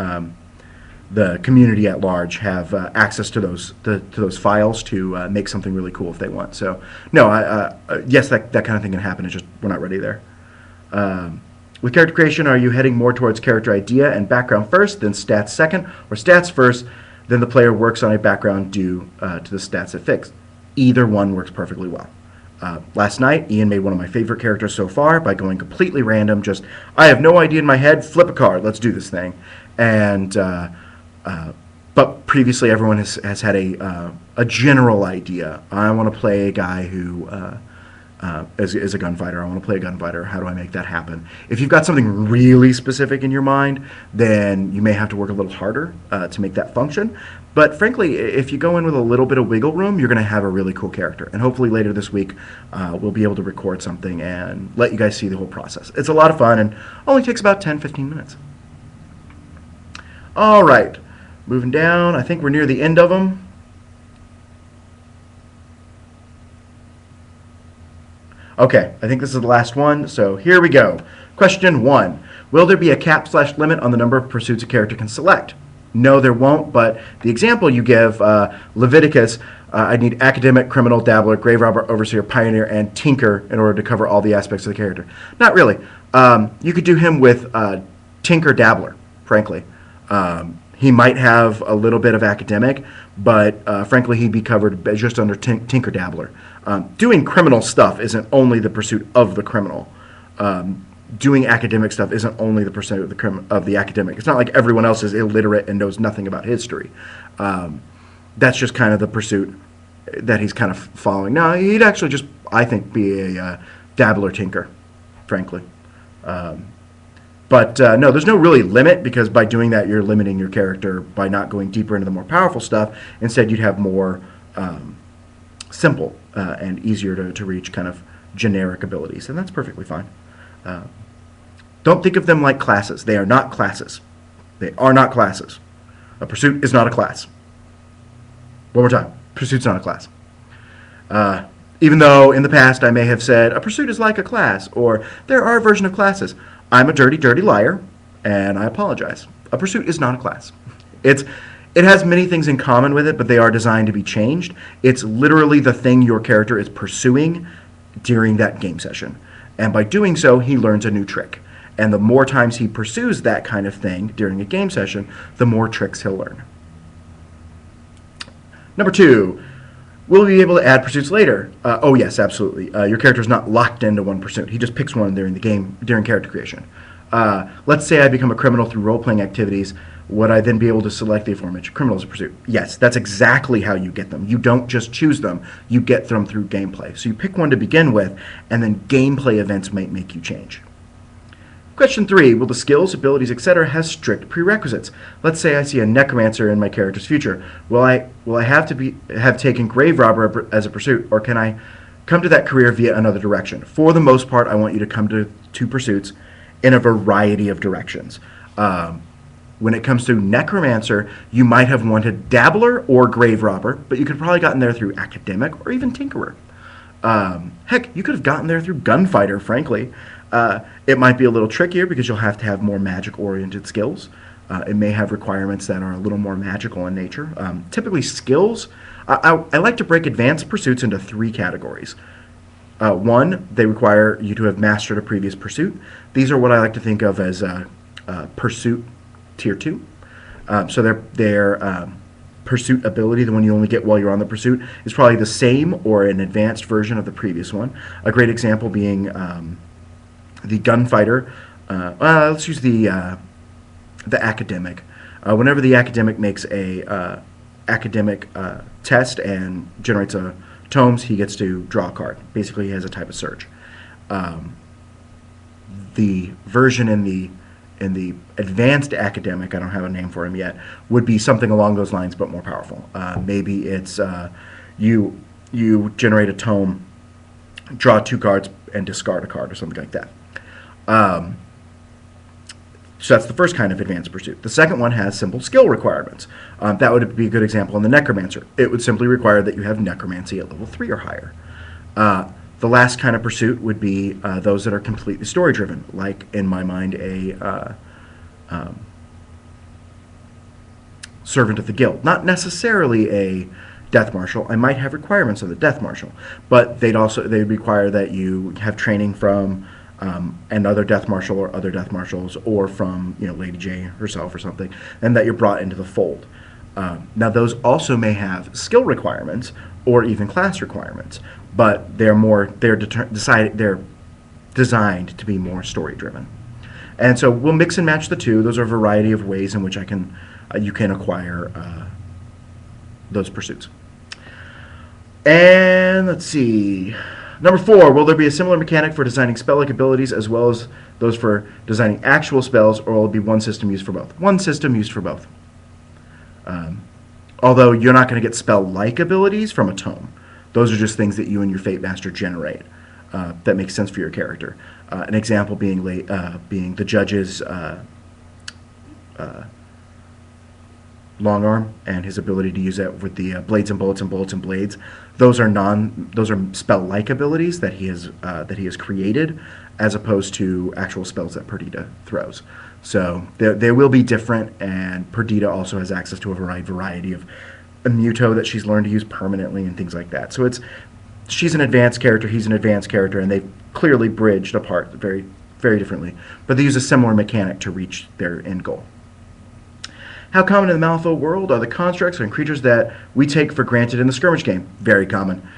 the community at large have access to those files to make something really cool if they want. So, no, yes, that kind of thing can happen. It's just we're not ready there. With character creation, are you heading more towards character idea and background first, then stats second, or stats first, then the player works on a background due to the stats it fixed? Either one works perfectly well. Last night, Ian made one of my favorite characters so far by going completely random. Just, I have no idea in my head, flip a card, let's do this thing. And but previously, everyone has had a general idea. I want to play a guy who is a gunfighter. I want to play a gunfighter. How do I make that happen? If you've got something really specific in your mind, then you may have to work a little harder to make that function. But frankly, if you go in with a little bit of wiggle room, you're going to have a really cool character. And hopefully later this week, we'll be able to record something and let you guys see the whole process. It's a lot of fun and only takes about 10-15 minutes. All right. Moving down, I think we're near the end of them. Okay, I think this is the last one, so here we go. Question 1. Will there be a cap/limit on the number of pursuits a character can select? No, there won't, but the example you give, Leviticus, I need academic, criminal, dabbler, grave robber, overseer, pioneer, and tinker in order to cover all the aspects of the character. Not really. You could do him with tinker, dabbler, frankly. He might have a little bit of academic, but frankly, he'd be covered just under tinker dabbler. Doing criminal stuff isn't only the pursuit of the criminal. Doing academic stuff isn't only the pursuit of the academic. It's not like everyone else is illiterate and knows nothing about history. That's just kind of the pursuit that he's kind of following. No, he'd actually just, I think, be a dabbler tinker, frankly. But no, there's no really limit, because by doing that, you're limiting your character by not going deeper into the more powerful stuff. Instead, you'd have more simple and easier to reach kind of generic abilities, and that's perfectly fine. Don't think of them like classes. They are not classes. They are not classes. A pursuit is not a class. One more time. Pursuit's not a class. Even though in the past I may have said a pursuit is like a class, or there are a version of classes. I'm a dirty, dirty liar, and I apologize. A pursuit is not a class. It has many things in common with it, but they are designed to be changed. It's literally the thing your character is pursuing during that game session. And by doing so, he learns a new trick. And the more times he pursues that kind of thing during a game session, the more tricks he'll learn. Number 2, will we be able to add pursuits later? Oh yes, absolutely. Your character is not locked into one pursuit. He just picks one during the game, during character creation. Let's say I become a criminal through role-playing activities. Would I then be able to select the aforementioned criminal as a pursuit? Yes, that's exactly how you get them. You don't just choose them. You get them through gameplay. So you pick one to begin with, and then gameplay events might make you change. Question 3, will the skills, abilities, etc. have strict prerequisites? Let's say I see a necromancer in my character's future. Will I have taken grave robber as a pursuit, or can I come to that career via another direction? For the most part, I want you to come to pursuits in a variety of directions. When it comes to necromancer, you might have wanted dabbler or grave robber, but you could have probably gotten there through academic or even tinkerer. Heck, you could have gotten there through gunfighter, frankly. It might be a little trickier because you'll have to have more magic-oriented skills. It may have requirements that are a little more magical in nature. Typically, skills, I like to break advanced pursuits into 3 categories. 1, they require you to have mastered a previous pursuit. These are what I like to think of as pursuit tier 2. So their pursuit ability, the one you only get while you're on the pursuit, is probably the same or an advanced version of the previous one. A great example being the gunfighter. let's use the academic. Whenever the academic makes a academic test and generates a tomes, he gets to draw a card. Basically, he has a type of search. The version in the advanced academic, I don't have a name for him yet, would be something along those lines, but more powerful. Maybe it's you generate a tome, draw 2 cards, and discard a card or something like that. So that's the first kind of advanced pursuit. The second one has simple skill requirements. That would be a good example in the Necromancer. It would simply require that you have Necromancy at level 3 or higher. The last kind of pursuit would be those that are completely story-driven, like, in my mind, a Servant of the Guild. Not necessarily a Death Marshal. I might have requirements of the Death Marshal, but they'd require that you have training from another Death Marshal or other Death Marshals, or from Lady J herself or something, and that you're brought into the fold. Now those also may have skill requirements or even class requirements, but they're designed to be more story driven. And so we'll mix and match the two. Those are a variety of ways in which you can acquire those pursuits. And let's see. Number 4, will there be a similar mechanic for designing spell-like abilities as well as those for designing actual spells, or will it be one system used for both? One system used for both. Although you're not going to get spell-like abilities from a tome. Those are just things that you and your Fate Master generate that makes sense for your character. An example being the judge's long arm and his ability to use that with the blades and bullets and bullets and blades. Those are spell-like abilities that he has created, as opposed to actual spells that Perdita throws. So they will be different, and Perdita also has access to a variety of immuto that she's learned to use permanently and things like that. So she's an advanced character, he's an advanced character, and they've clearly bridged apart very, very differently. But they use a similar mechanic to reach their end goal. How common in the Malifaux world are the constructs and creatures that we take for granted in the skirmish game? Very common.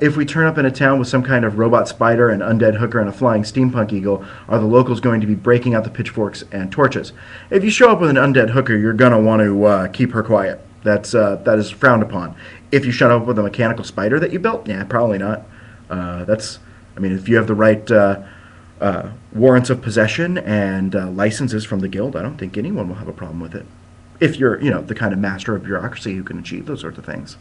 If we turn up in a town with some kind of robot spider, an undead hooker, and a flying steampunk eagle, are the locals going to be breaking out the pitchforks and torches? If you show up with an undead hooker, you're going to want to keep her quiet. That is frowned upon. If you show up with a mechanical spider that you built, yeah, probably not. If you have the right warrants of possession and licenses from the guild, I don't think anyone will have a problem with it. If you're, the kind of master of bureaucracy who can achieve those sorts of things.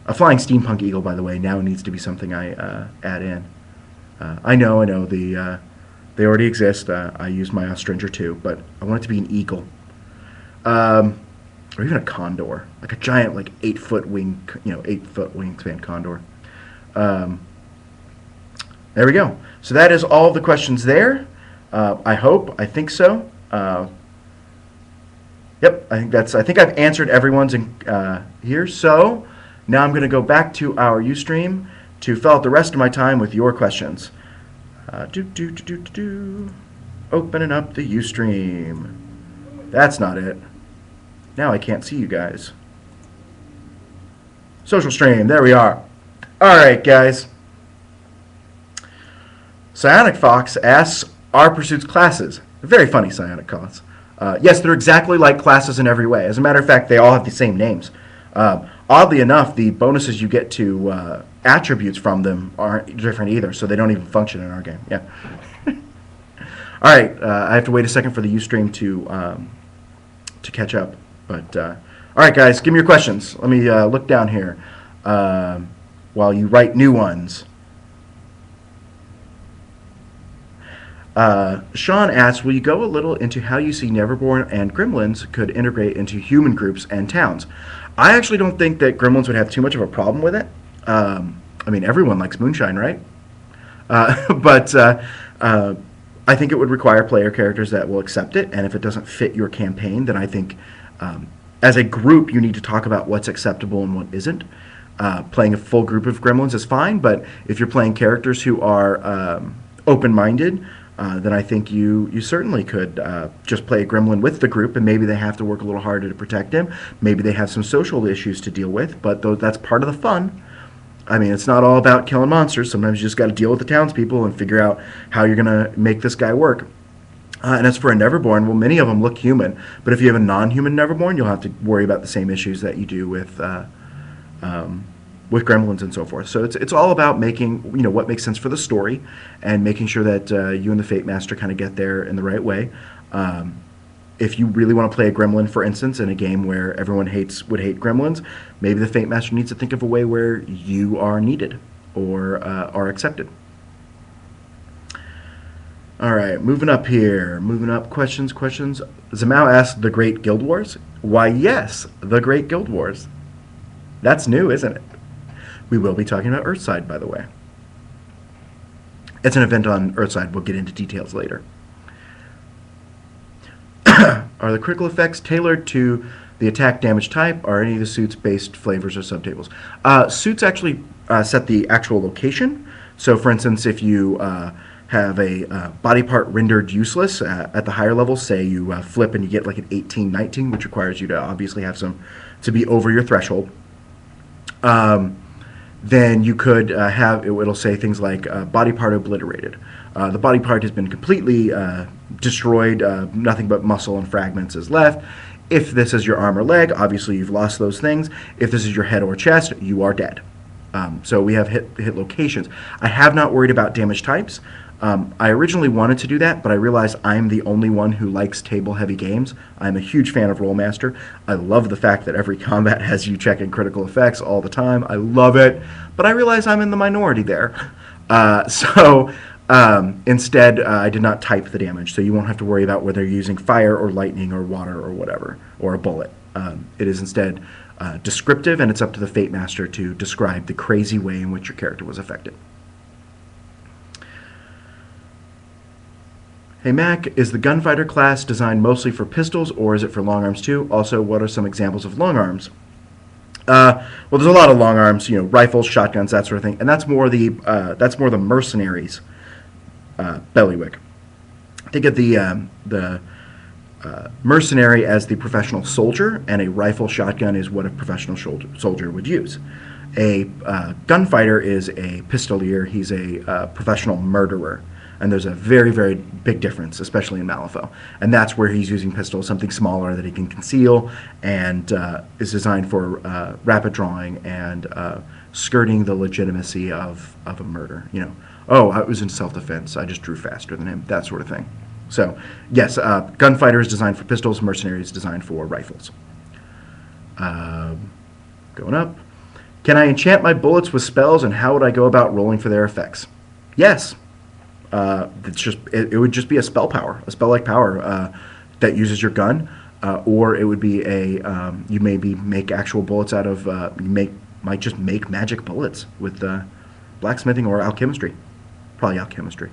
A flying steampunk eagle, by the way, now needs to be something I add in. I know, they already exist. I use my Ostringer too, but I want it to be an eagle. Or even a condor, like a giant, 8-foot wing, 8-foot wingspan condor. There we go. So that is all the questions there. I think so. Yep, I think I've answered everyone's here. So now I'm going to go back to our Ustream to fill out the rest of my time with your questions. Opening up the Ustream. That's not it. Now I can't see you guys. Social stream, there we are. Alright, guys. Psionic Fox asks, are pursuits classes? They're very funny, Psionic Fox. Yes, they're exactly like classes in every way. As a matter of fact, they all have the same names. Oddly enough, the bonuses you get to attributes from them aren't different either, so they don't even function in our game. Yeah. Alright, I have to wait a second for the Ustream to catch up. But, alright guys, give me your questions. Let me look down here while you write new ones. Sean asks, will you go a little into how you see Neverborn and Gremlins could integrate into human groups and towns? I actually don't think that Gremlins would have too much of a problem with it. Everyone likes moonshine, right? But I think it would require player characters that will accept it, and if it doesn't fit your campaign, then I think as a group you need to talk about what's acceptable and what isn't. Playing a full group of Gremlins is fine, but if you're playing characters who are open-minded, then I think you certainly could just play a gremlin with the group, and maybe they have to work a little harder to protect him. Maybe they have some social issues to deal with, but that's part of the fun. I mean, it's not all about killing monsters. Sometimes you just got to deal with the townspeople and figure out how you're going to make this guy work. And as for a Neverborn, well, many of them look human, but if you have a non-human Neverborn, you'll have to worry about the same issues that you do with gremlins and so forth. So it's all about making what makes sense for the story, and making sure that you and the Fate Master kind of get there in the right way. If you really want to play a gremlin, for instance, in a game where everyone would hate gremlins, maybe the Fate Master needs to think of a way where you are needed or are accepted. All right, moving up here. Moving up, questions. Zamao asked, the Great Guild Wars? Why, yes, the Great Guild Wars. That's new, isn't it? We will be talking about Earthside, by the way. It's an event on Earthside. We'll get into details later. Are the critical effects tailored to the attack damage type? Are any of the suits based flavors or subtables? Suits actually set the actual location. So, for instance, if you have a body part rendered useless at the higher level, say you flip and you get like an 18, 19, which requires you to obviously have to be over your threshold. Then you could it'll say things like body part obliterated. The body part has been completely destroyed, nothing but muscle and fragments is left. If this is your arm or leg, obviously you've lost those things. If this is your head or chest, you are dead. So we have hit locations. I have not worried about damage types. I originally wanted to do that, but I realized I'm the only one who likes table-heavy games. I'm a huge fan of Rollmaster. I love the fact that every combat has you checking critical effects all the time. I love it, but I realize I'm in the minority there. Instead, I did not type the damage, so you won't have to worry about whether you're using fire or lightning or water or whatever, or a bullet. It is instead descriptive, and it's up to the Fate Master to describe the crazy way in which your character was affected. Hey Mac, is the gunfighter class designed mostly for pistols, or is it for long arms too? Also, what are some examples of long arms? Well, there's a lot of long arms, rifles, shotguns, that sort of thing, and that's more the mercenaries' bailiwick. Think of the mercenary as the professional soldier, and a rifle shotgun is what a professional soldier would use. A gunfighter is a pistolier. He's a professional murderer. And there's a very, very big difference, especially in Malifaux. And that's where he's using pistols, something smaller that he can conceal, and is designed for rapid drawing and skirting the legitimacy of a murder. Oh, I was in self-defense, I just drew faster than him, that sort of thing. So, yes, gunfighter is designed for pistols, mercenary is designed for rifles. Going up. Can I enchant my bullets with spells, and how would I go about rolling for their effects? Yes. It would just be a spell-like power that uses your gun, or it would be you maybe make actual bullets out of might just make magic bullets with blacksmithing or alchemistry, probably alchemistry.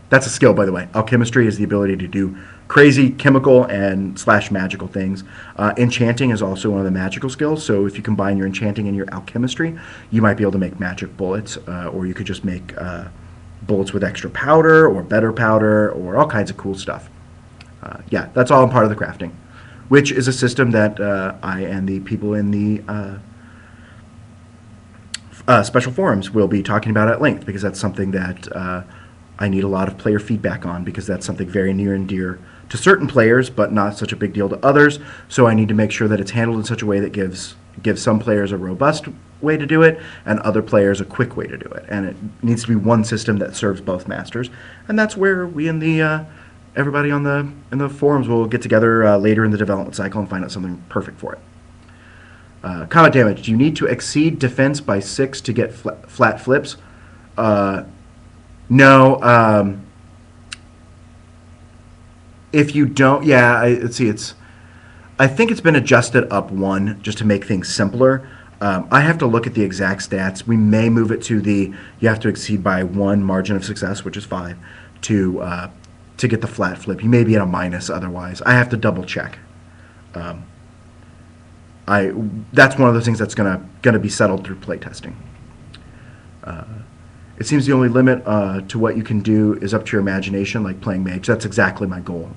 That's a skill, by the way. Alchemistry is the ability to do crazy chemical and / magical things. Enchanting is also one of the magical skills. So if you combine your enchanting and your alchemistry, you might be able to make magic bullets, or you could just make bullets with extra powder or better powder or all kinds of cool stuff. Yeah, that's all part of the crafting, which is a system that I and the people in the special forums will be talking about at length, because that's something that I need a lot of player feedback on, because that's something very near and dear to certain players, but not such a big deal to others. So I need to make sure that it's handled in such a way that gives some players a robust way to do it, and other players a quick way to do it. And it needs to be one system that serves both masters. And that's where we in the everybody in the forums will get together later in the development cycle and find out something perfect for it. Combat damage. Do you need to exceed defense by 6 to get flat flips? No. If you don't, yeah, I think it's been adjusted up 1 just to make things simpler. I have to look at the exact stats. We may move it to you have to exceed by 1 margin of success, which is 5, to get the flat flip. You may be at a minus otherwise. I have to double check. That's one of those things that's gonna be settled through playtesting. it seems the only limit to what you can do is up to your imagination, like playing mage. That's exactly my goal,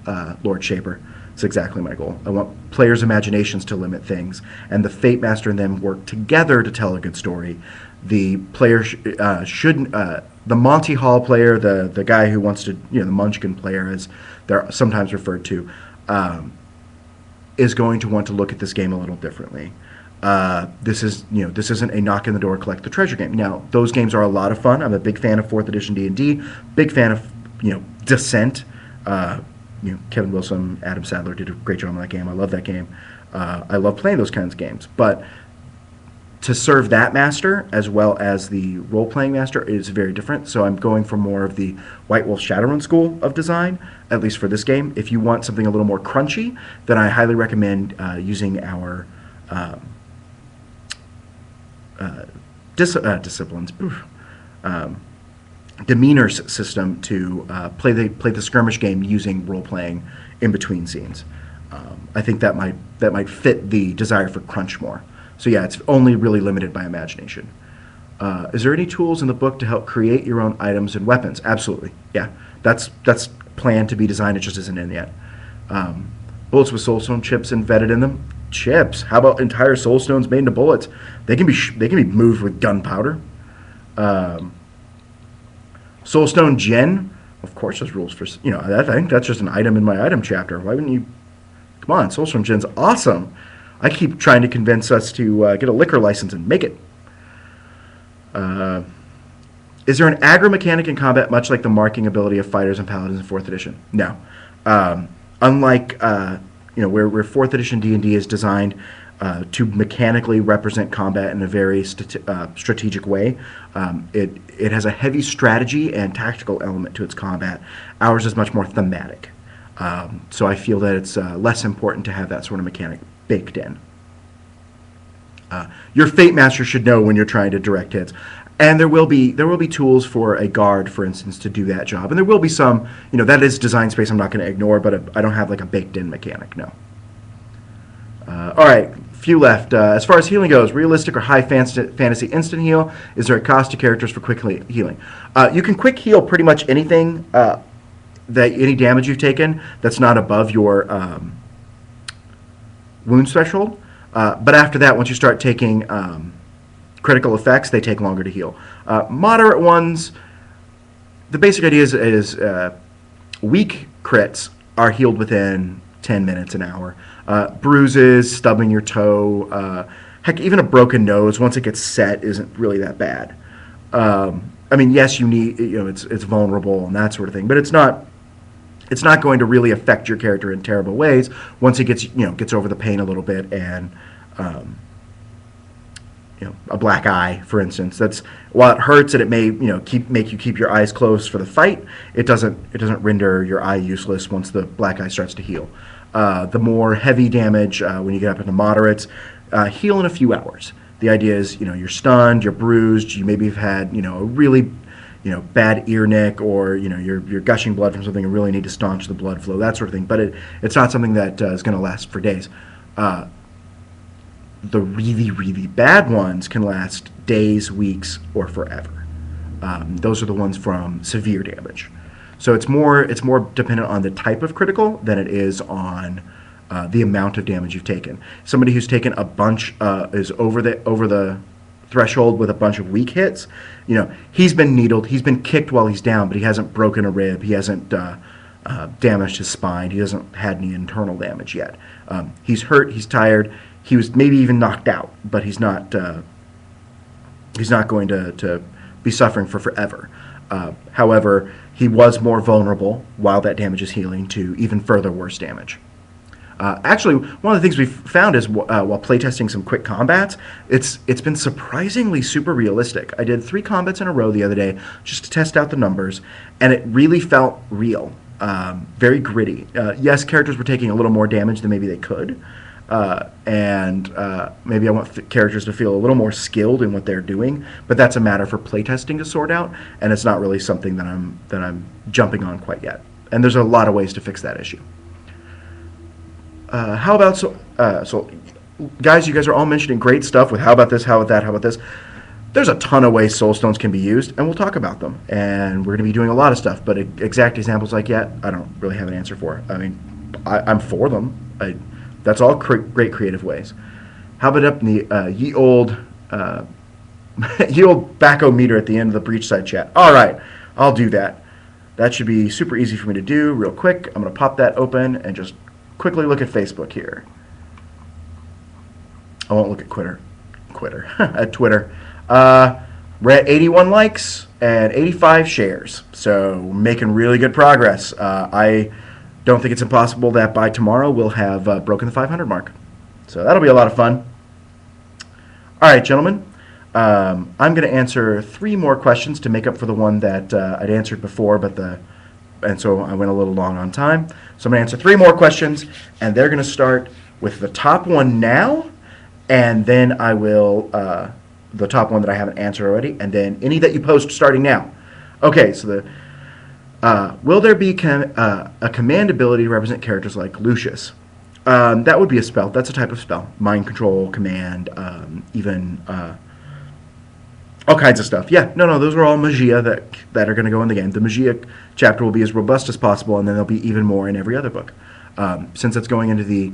Lord Shaper. It's exactly my goal. I want players' imaginations to limit things, and the Fate Master and them work together to tell a good story. The player shouldn't. The Monty Hall player, the guy who wants to, the Munchkin player, as they're sometimes referred to, is going to want to look at this game a little differently. This isn't a knock in the door, collect the treasure game. Now, those games are a lot of fun. I'm a big fan of 4th edition D&D, big fan of, Descent. Kevin Wilson, Adam Sadler did a great job on that game. I love that game. I love playing those kinds of games. But to serve that master as well as the role-playing master is very different. So I'm going for more of the White Wolf Shadowrun school of design, at least for this game. If you want something a little more crunchy, then I highly recommend using our disciplines. Demeanors system to play the skirmish game using role playing in between scenes. I think that might fit the desire for crunch more. So yeah, it's only really limited by imagination. Is there any tools in the book to help create your own items and weapons? Absolutely. Yeah, that's planned to be designed. It just isn't in yet. Bullets with soulstone chips embedded in them. Chips. How about entire soulstones made into bullets? They can be moved with gunpowder. Soulstone Gen, of course, there's rules for, I think that's just an item in my item chapter. Why wouldn't you? Come on, Soulstone Gen's awesome. I keep trying to convince us to get a liquor license and make it. Is there an aggro mechanic in combat, much like the marking ability of fighters and paladins in 4th edition? No. Unlike, where 4th edition D&D is designed to mechanically represent combat in a very strategic way. It has a heavy strategy and tactical element to its combat. Ours is much more thematic. So I feel that it's less important to have that sort of mechanic baked in. Your Fate Master should know when you're trying to direct hits. And there will be tools for a guard, for instance, to do that job. And there will be some, that is design space I'm not going to ignore, but I don't have like a baked-in mechanic, no. All right, few left. As far as healing goes, realistic or high fantasy instant heal, is there a cost to characters for quick healing? You can quick heal pretty much anything, any damage you've taken that's not above your wounds threshold. But after that, once you start taking critical effects, they take longer to heal. Moderate ones, the basic idea is weak crits are healed within 10 minutes, an hour. Bruises, stubbing your toe, heck, even a broken nose, once it gets set, isn't really that bad. Yes, you need, it's vulnerable and that sort of thing, but it's not going to really affect your character in terrible ways once it gets over the pain a little bit. And a black eye, for instance, while it hurts and it may make you keep your eyes closed for the fight, it doesn't render your eye useless once the black eye starts to heal. The more heavy damage, when you get up into moderates, heal in a few hours. The idea is, you're stunned, you're bruised, you maybe have had a really bad ear nick, or you're gushing blood from something and really need to staunch the blood flow, that sort of thing. But it's not something that is going to last for days. The really, really bad ones can last days, weeks, or forever. Those are the ones from severe damage. So it's more dependent on the type of critical than it is on the amount of damage you've taken. Somebody who's taken a bunch is over the threshold with a bunch of weak hits. He's been needled, he's been kicked while he's down, but he hasn't broken a rib, he hasn't damaged his spine, he hasn't had any internal damage yet. He's hurt, he's tired, he was maybe even knocked out, but he's not going to be suffering for forever. However, he was more vulnerable while that damage is healing to even further worse damage. Actually, one of the things we've found is while playtesting some quick combats, it's been surprisingly super realistic. I did 3 combats in a row the other day just to test out the numbers, and it really felt real, very gritty. Yes, characters were taking a little more damage than maybe they could, and maybe I want characters to feel a little more skilled in what they're doing, but that's a matter for playtesting to sort out, and it's not really something that I'm jumping on quite yet. And there's a lot of ways to fix that issue. How about so guys, you guys are all mentioning great stuff with how about this, how about that, how about this. There's a ton of ways soul stones can be used, and we'll talk about them. And we're going to be doing a lot of stuff, but exact examples like yet, I don't really have an answer for. I mean, I'm for them. That's all great creative ways. How about up in the ye old backometer at the end of the Breachside chat? All right, I'll do that. That should be super easy for me to do real quick. I'm going to pop that open and just quickly look at Facebook here. I won't look at at Twitter. We're at 81 likes and 85 shares, so making really good progress. I don't think it's impossible that by tomorrow we'll have broken the 500 mark. So that'll be a lot of fun. All right, gentlemen. I'm going to answer 3 more questions to make up for the one that I'd answered before, and so I went a little long on time. So I'm going to answer 3 more questions, and they're going to start with the top one now, and then I will the top one that I haven't answered already, and then any that you post starting now. Okay, so will there be a command ability to represent characters like Lucius? That would be a spell. That's a type of spell. Mind control, command, even all kinds of stuff. Yeah, no, those are all magia that are going to go in the game. The magia chapter will be as robust as possible, and then there'll be even more in every other book. Since it's going into the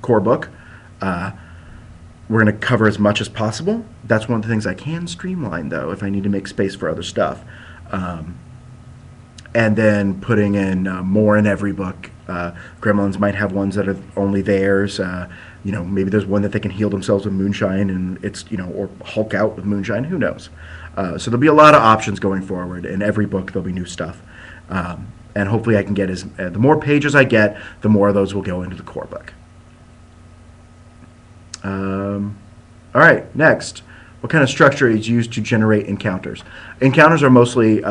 core book, we're going to cover as much as possible. That's one of the things I can streamline, though, if I need to make space for other stuff. And then putting in more in every book. Gremlins might have ones that are only theirs. Maybe there's one that they can heal themselves with moonshine, and it's or Hulk out with moonshine. Who knows? So there'll be a lot of options going forward. In every book, there'll be new stuff, and hopefully, I can get the more pages I get, the more of those will go into the core book. All right, next. What kind of structure is used to generate encounters? Encounters are mostly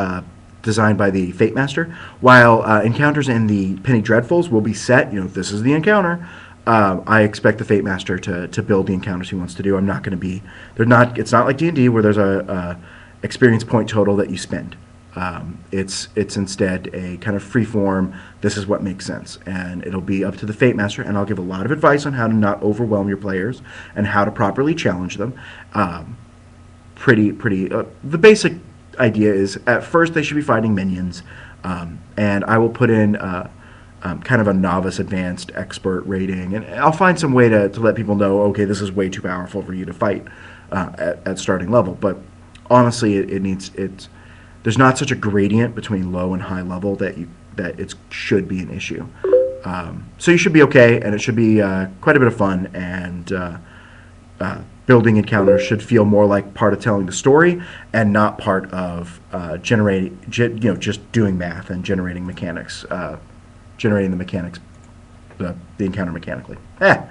designed by the Fate Master, while encounters in the Penny Dreadfuls will be set. This is the encounter. I expect the Fate Master to build the encounters he wants to do. I'm not going to be. It's not like D&D where there's a experience point total that you spend. It's instead a kind of free form. This is what makes sense, and it'll be up to the Fate Master. And I'll give a lot of advice on how to not overwhelm your players and how to properly challenge them. The basic idea is at first they should be fighting minions, and I will put in kind of a novice, advanced, expert rating, and I'll find some way to let people know, okay, this is way too powerful for you to fight at starting level. But honestly, there's not such a gradient between low and high level that it should be an issue. So you should be okay, and it should be quite a bit of fun, and building encounters should feel more like part of telling the story and not part of just doing math and generating mechanics, generating the encounter mechanically. All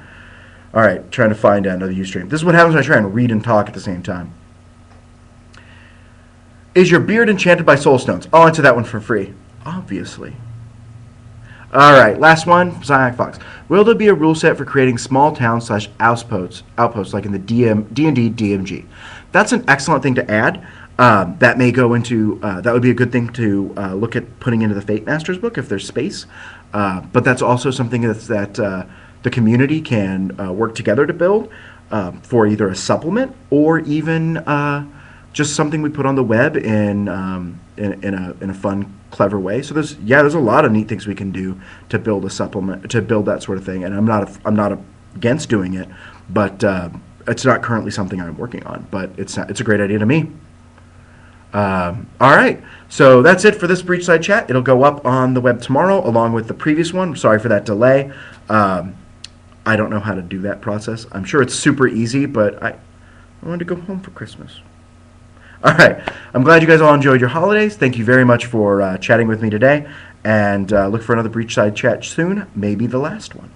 right, trying to find another Ustream. This is what happens when I try and read and talk at the same time. Is your beard enchanted by soul stones? I'll answer that one for free. Obviously. All right, last one, Zyac Fox. Will there be a rule set for creating small towns / outposts like in the D&D DMG? That's an excellent thing to add. That may go into, that would be a good thing to look at putting into the Fate Master's book if there's space. But that's also something that the community can work together to build for either a supplement or even just something we put on the web in a fun, clever way. So there's a lot of neat things we can do to build a supplement, to build that sort of thing. And I'm not against doing it, but it's not currently something I'm working on. But it's a great idea to me. All right, so that's it for this Breachside chat. It'll go up on the web tomorrow along with the previous one. Sorry for that delay. I don't know how to do that process. I'm sure it's super easy, but I wanted to go home for Christmas. All right, I'm glad you guys all enjoyed your holidays. Thank you very much for chatting with me today, and look for another Breachside chat soon, maybe the last one.